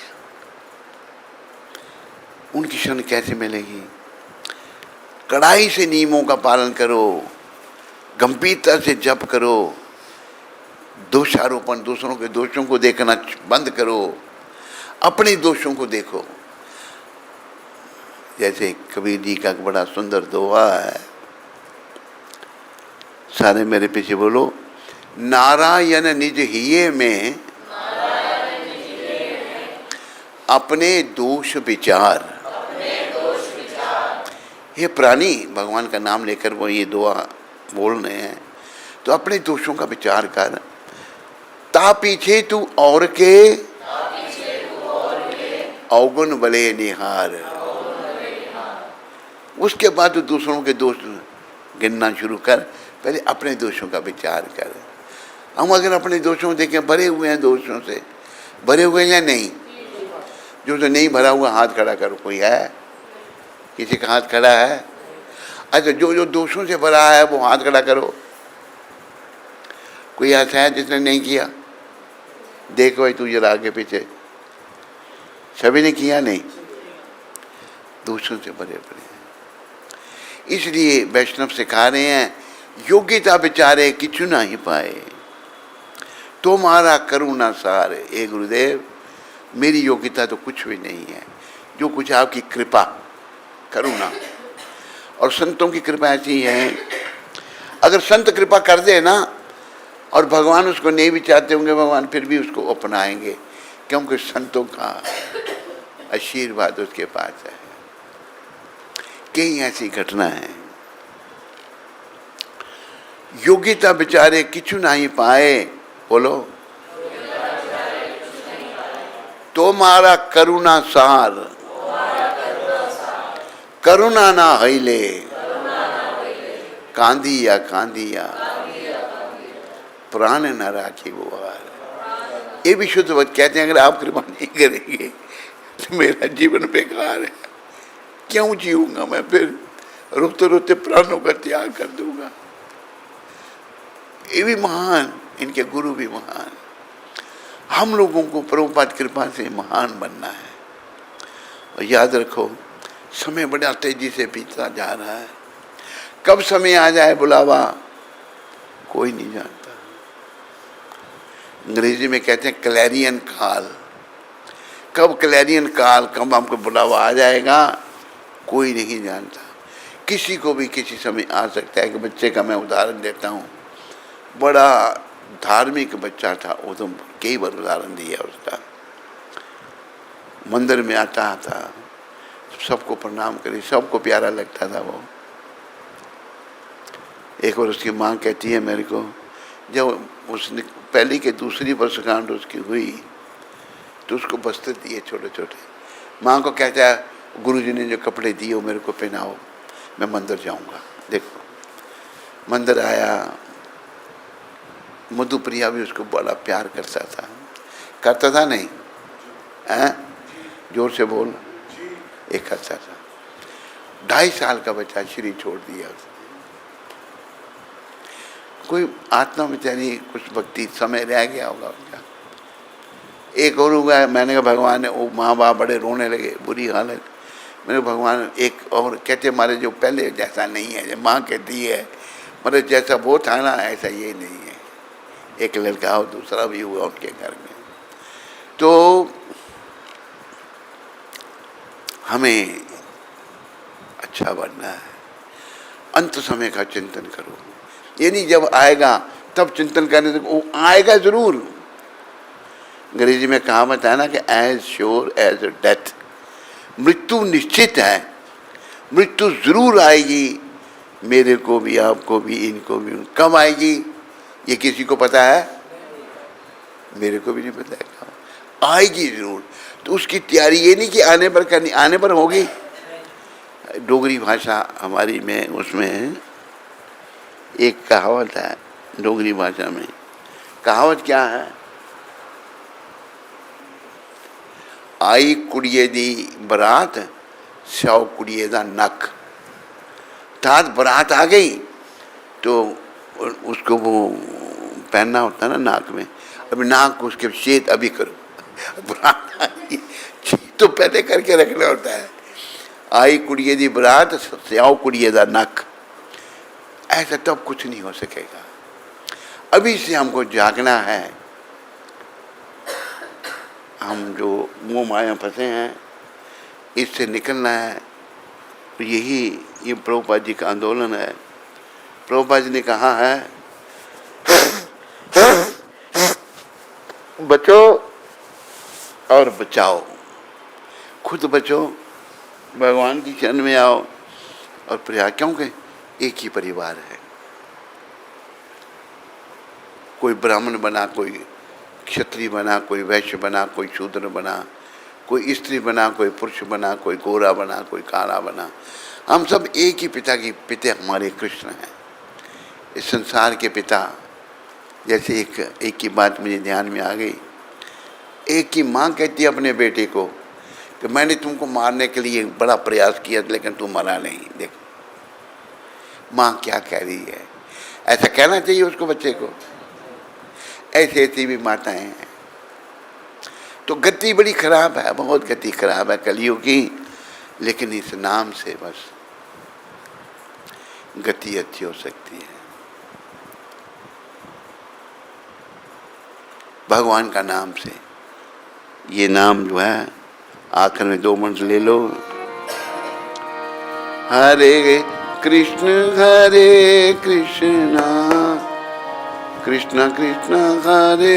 उनकी शरण कैसे मिलेगी? कड़ाई से नियमों का पालन करो, गंभीरता से जप करो, दोषारोपण, दूसरों के दोषों को देखना बंद करो, अपने दोषों को देखो। जैसे कबीर जी का बड़ा सुंदर दोहा है, सारे मेरे पीछे बोलो, नारायण निज हिये में अपने दोष विचार। ये प्राणी भगवान का नाम लेकर वो ये दुआ बोल रहे हैं, तो अपने दोषों का विचार कर। ता पीछे तू और के अवगुण बले निहार। उसके बाद तो दूसरों के दोष गिनना शुरू कर, पहले अपने दोषों का विचार कर। हम अगर अपने दोषों देखें, भरे हुए हैं दोषों से, भरे हुए या नहीं? जो तो नहीं भरा हुआ हाथ खड़ा करो। कोई है? किसी का हाथ खड़ा है? अच्छा, जो दोषों से भरा है वो हाथ खड़ा करो। कोई ऐसा है जिसने नहीं किया? देखो भाई, तू जरा आगे पीछे, सभी ने किया नहीं? दोषों से भरे पड़े हैं। इसलिए वैष्णव सिखा रहे हैं, योग्यता बेचारे किचु ना ही पाए, तुम्हारा करुणा सार। हे गुरुदेव, मेरी योग्यता तो कुछ भी नहीं है, जो कुछ आपकी कृपा, करुणा। और संतों की कृपा ऐसी है, अगर संत कृपा कर दे ना, और भगवान उसको नहीं भी चाहते होंगे, भगवान फिर भी उसको अपनाएंगे, क्योंकि संतों का आशीर्वाद उसके पास है। कई ऐसी घटना है। योग्यता बेचारे किचु नहीं पाए, बोलो। तुम्हारा करुणा सार करुणा ना हईले कांदिया कांदिया प्राण न राखी वो हार। ये भी शुद्ध वक्त कहते हैं, अगर आप कृपा नहीं करेंगे तो मेरा जीवन बेकार है, क्यों जीऊंगा मैं, फिर रोते रोते प्राणों का त्याग कर दूंगा। ये भी महान, इनके गुरु भी महान। हम लोगों को प्रभुपाद कृपा से महान बनना है। और याद रखो, समय बड़ा तेजी से बीतता जा रहा है, कब समय आ जाए बुलावा कोई नहीं जानता। अंग्रेजी में कहते हैं क्लैरियन काल, कब क्लैरियन काल, कब हमको बुलावा आ जाएगा कोई नहीं जानता। किसी को भी किसी समय आ सकता है। कि बच्चे का मैं उदाहरण देता हूँ, बड़ा धार्मिक बच्चा था, वो तो कई बार उदाहरण दिया उसका। मंदिर में आता था, सबको प्रणाम करे, सबको प्यारा लगता था वो। एक बार उसकी माँ कहती है मेरे को, जब उसने पहली के दूसरी वर्षगांठ उसकी हुई तो उसको वस्त्र दिए छोटे छोटे। माँ को कहता है, गुरुजी ने जो कपड़े दिए वो मेरे को पहनाओ, मैं मंदिर जाऊंगा। देखो मंदिर आया, मधुप्रिया भी उसको बड़ा प्यार करता था नहीं है, जोर से बोल। एक करता था। 2.5 साल का बच्चा श्री छोड़ दिया उसने। कोई आत्मा बेचारी कुछ भक्ति समय रह गया होगा उसका। एक और हुआ, मैंने कहा भगवान ने, वो माँ बाप बड़े रोने लगे, बुरी हालत। मैंने भगवान एक और कहते हमारे जो पहले जैसा नहीं है, जब माँ कहती है मतलब जैसा वो था ना ऐसा ये नहीं है। एक लड़का और दूसरा भी हुआ उनके घर में। तो हमें अच्छा बनना है। अंत समय का चिंतन करो, ये नहीं जब आएगा तब चिंतन करने से, वो आएगा जरूर। अंग्रेजी में कहावत है ना कि एज श्योर एज डेथ, मृत्यु निश्चित है, मृत्यु जरूर आएगी। मेरे को भी, आपको भी, इनको भी। कब आएगी ये किसी को पता है? मेरे को भी नहीं पता है कब आएगी, जरूर। तो उसकी तैयारी ये नहीं कि आने पर करनी, आने पर होगी। डोगरी भाषा हमारी में, उसमें एक कहावत है डोगरी भाषा में। कहावत क्या है? आई कुड़िए दी बरात, सौ कुड़िए दा नक। तात बरात आ गई तो उसको वो पहनना होता है ना नाक में। अभी नाक उसके छेद अभी करो, बरात आ गई, छेद तो पहले करके रखना होता है। आई कुड़िए दी बरात, सौ कुड़िए दा नक। ऐसा तब कुछ नहीं हो सकेगा। अभी से हमको जागना है। हम जो मुँह माया फंसे हैं, इससे निकलना है। यही ये प्रभुपाद जी का आंदोलन है। प्रभुपाद जी ने कहा है, बचो और बचाओ। खुद बचो, भगवान की शरण में आओ और प्रयास, क्योंकि एक ही परिवार है। कोई ब्राह्मण बना, कोई क्षत्रिय बना, कोई वैश्य बना, कोई शूद्र बना, कोई स्त्री बना, कोई पुरुष बना, कोई गोरा बना, कोई काला बना, हम सब एक ही पिता की पिता हमारे कृष्ण हैं। इस संसार के पिता, जैसे एक ही बात मुझे ध्यान में आ गई। एक ही माँ कहती है अपने बेटे को कि मैंने तुमको मारने के लिए बड़ा प्रयास किया लेकिन तू मरा नहीं। देखो माँ क्या कह रही है, ऐसा कहना चाहिए उसको, बच्चे को। ऐसी ऐसी भी माताएं हैं। तो गति बड़ी खराब है, बहुत गति खराब है कलियुग की, लेकिन इस नाम से बस गति अच्छी हो सकती है। भगवान का नाम से, ये नाम जो है आखिर में 2 मंत्र ले लो। हरे कृष्ण कृष्ण कृष्ण हरे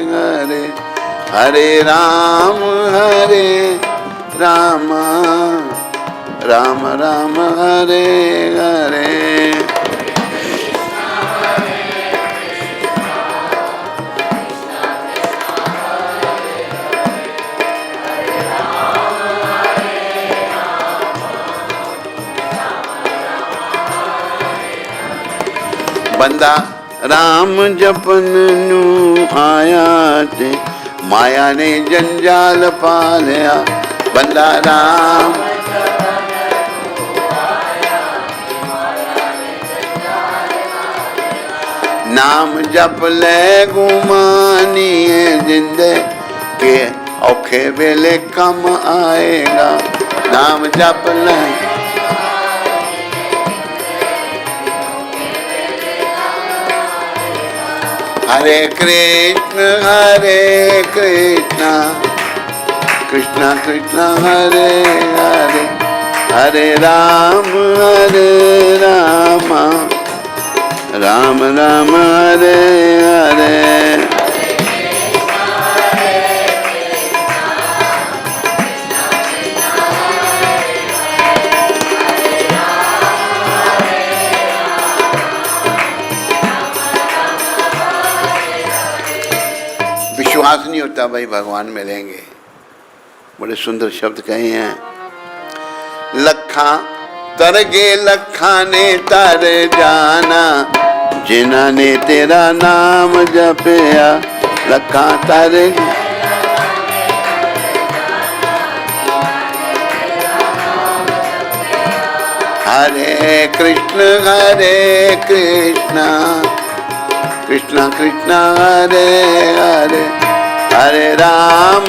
हरे, हरे राम राम राम हरे हरे। बंदा राम जपन नू आया ते माया ने जंजाल पालिया। बंदा राम नाम जप ले गुमानिए जिंदे के औखे वेले कम आएगा। नाम जप ले हरे कृष्ण कृष्ण कृष्ण हरे हरे हरे राम राम राम हरे हरे। विश्वास नहीं होता भाई भगवान मिलेंगे। बड़े सुंदर शब्द कहे हैं। लखा तर गे लखा ने तर जाना जिन्हा ने तेरा नाम जपया। लखा तर हरे कृष्ण कृष्ण कृष्ण हरे हरे हरे राम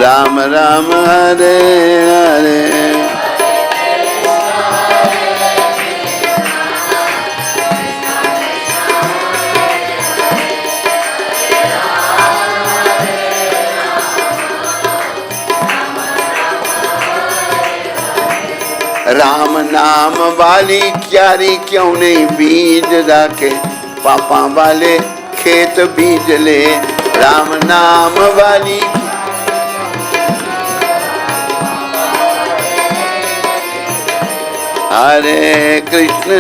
राम राम हरे हरे। राम नाम वाली क्यारी क्यों नहीं बीज रखे। पापा वाले खेत बीज ले। राम नाम वाली हरे कृष्ण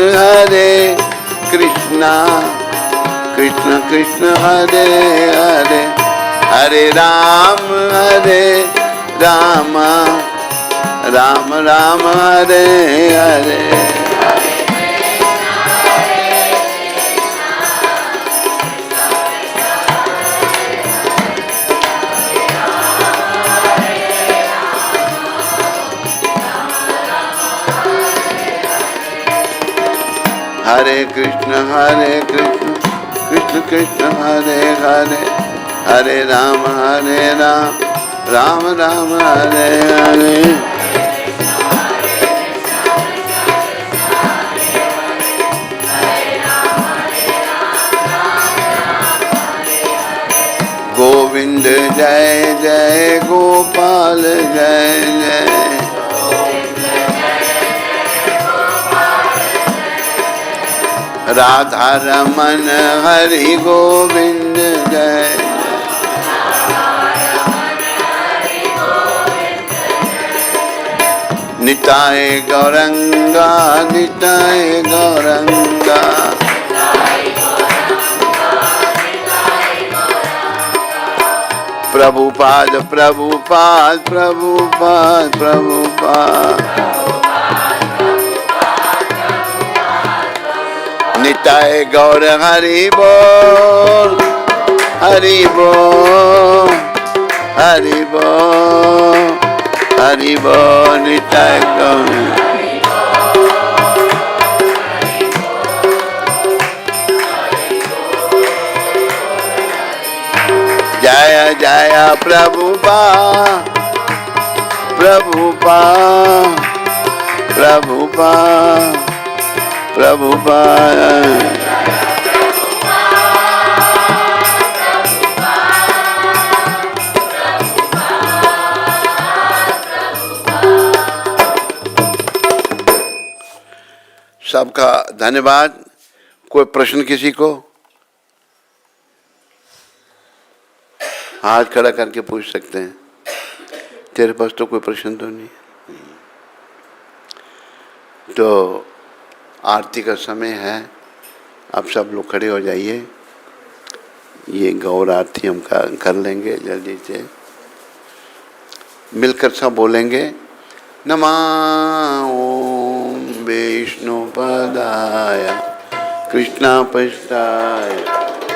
कृष्ण कृष्ण हरे हरे हरे राम राम राम हरे हरे। हरे कृष्ण कृष्ण कृष्ण हरे हरे हरे राम राम राम हरे हरे। गोविंद जय जय गोपाल जय जय। राधा रमन हरि गोविंद जय निताय गौरंगा निताय गौरंगा। प्रभुपाद प्रभुपाद प्रभुपाद प्रभुपाद निताय गौर हरि बोल हरि बोल हरि बोल हरि बोल निताय गौर। जय जय प्रभुपाद प्रभुपाद प्रभुपाद प्रभुपाद। सबका धन्यवाद। कोई प्रश्न किसी को? हाथ खड़ा करके पूछ सकते हैं। तेरे पास तो कोई प्रश्न तो नहीं। तो आरती का समय है, आप सब लोग खड़े हो जाइए। ये गौर आरती हम कर लेंगे जल्दी से। मिलकर सब बोलेंगे नमः ओम विष्णु कृष्णा पश्चाय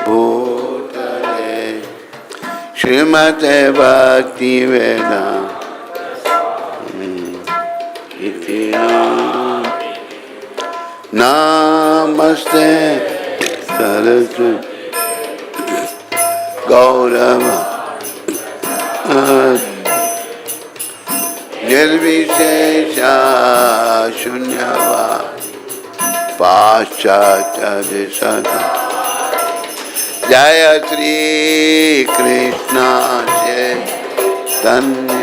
भूतले श्रीमते भक्ति वेदांत नमस्ते सरस्वती गौरव निर्विशेषा शून्यवाद पाश्चात्य दिशा जय श्री कृष्ण चैतन्य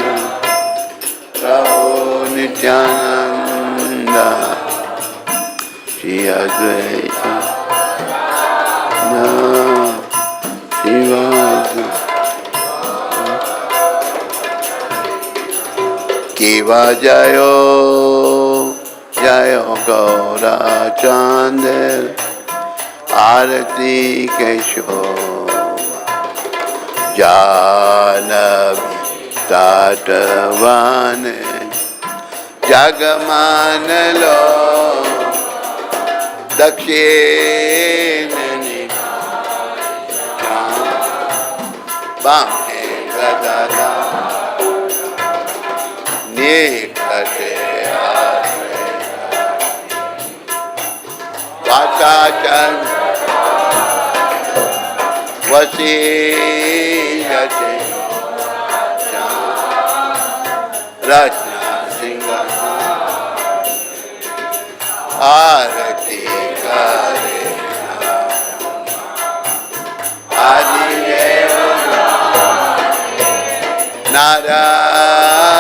प्रभु Nityanand Shri Advaita Shivaji Kiva Jayo Jayo Gaura Chandel Arati Kesho Janavi Tatavane Jagamanalo Dakshinani Bamhe Gadada Nikate Vachachan Vasiyate Ratna Singha Arati Kare Adideva Narari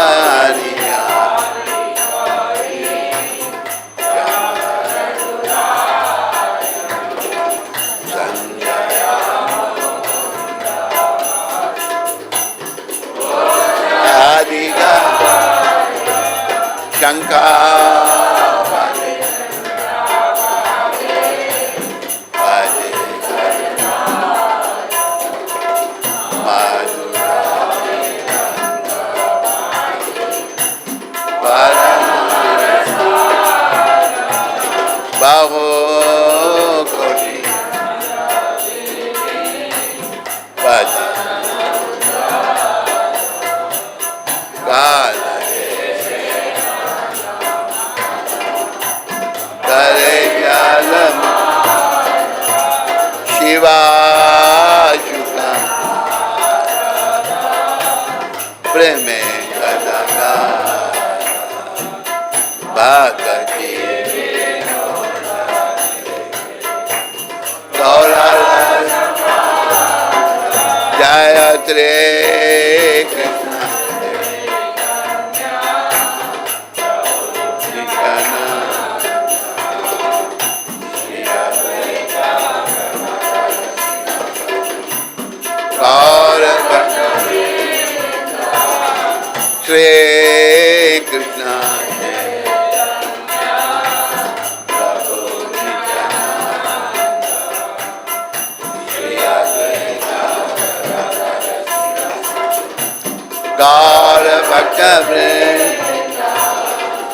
Shankar Baho Koti Bhaja Kala Kare Jalam Shiva Shuka Preme Kadaka Bhagati Jaya Shri Krishna Gaura Shri Krishna Gaura Bhakta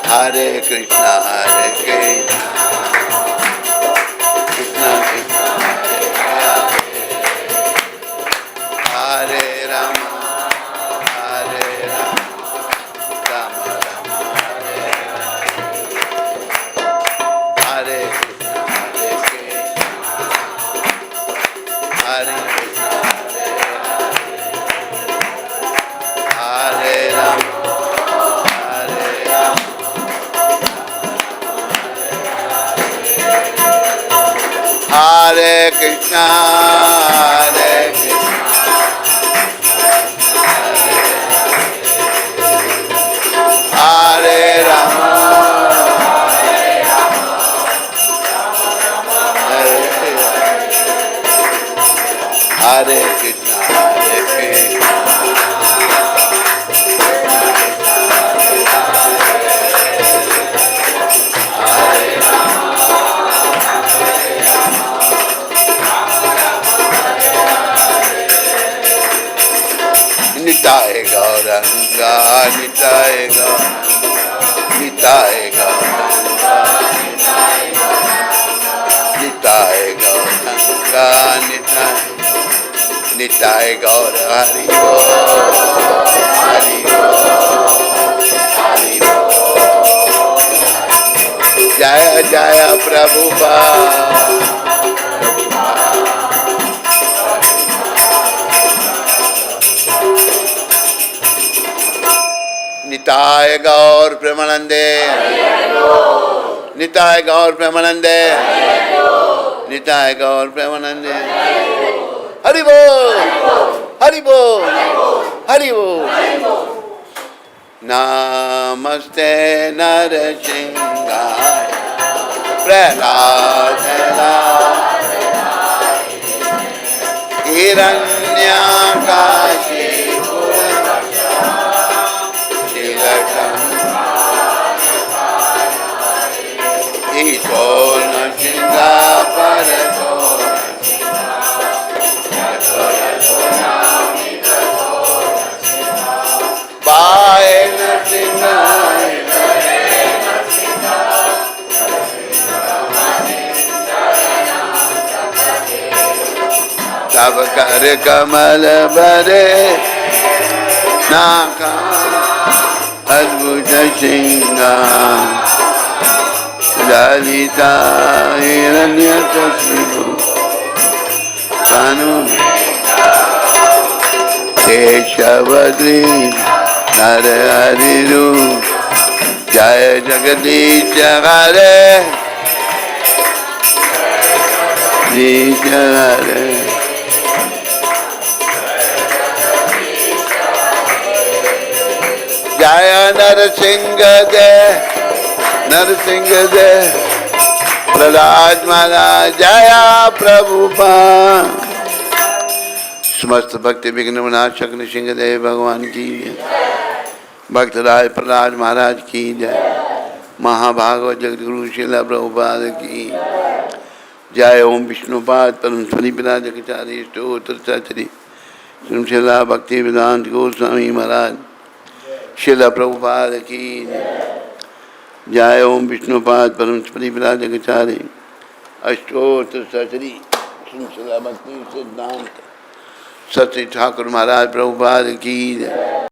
Hare Krishna Hare Krishna Krishna Krishna Hare Rama Hare Rama Rama Rama Hare Krishna Hare Krishna Hare Rama Hare Krishna Hare Krishna Hare Rama Hare Krishna Hare Krishna Nitai Gauranga, Nitai Gauranga, Nitai Gauranga, Nitai Nitai गौर हरि बोल हरि बोल हरि बोल। जय जय प्रभुपाद निताय गौर प्रेमानंदे निताय गौर प्रेमानंदे निताय गौर प्रेमानंदे हरि बोल हरि बोल हरि बोल। नमस्ते नरसिंहाय प्रहलाद हिरण्याकाशी ईशो नृसिंहा परतो बाय नृसिंहाय तब कर कमल भरे नाका अद्भुत सिंहा ललिता हिरण्यकशिपु कानु केशवद्री नर हरि रूप जय जगदीश हरे हरे। जय नरसिंह जय नरसिंह जय प्रहलाद महाराज जया प्रभुपाद। समस्त भक्ति विघ्न विनाशक नृसिंह देव भगवान की भक्त राज प्रहलाद महाराज की जय। महाभागवत जगद्गुरु श्रील प्रभुपाद की जय। ओम विष्णुपाद परम स्वनी विराजकचारी स्तोत्र श्रीला भक्ति वेदांत गोस्वामी महाराज श्रील प्रभुपाद की जय। ओम विष्णुपाद परम स्वनी विराजकचारी अष्टोत्र सचरी श्रीला भक्ति सिद्धांत सत्य ठाकुर महाराज प्रभुपाद की जय।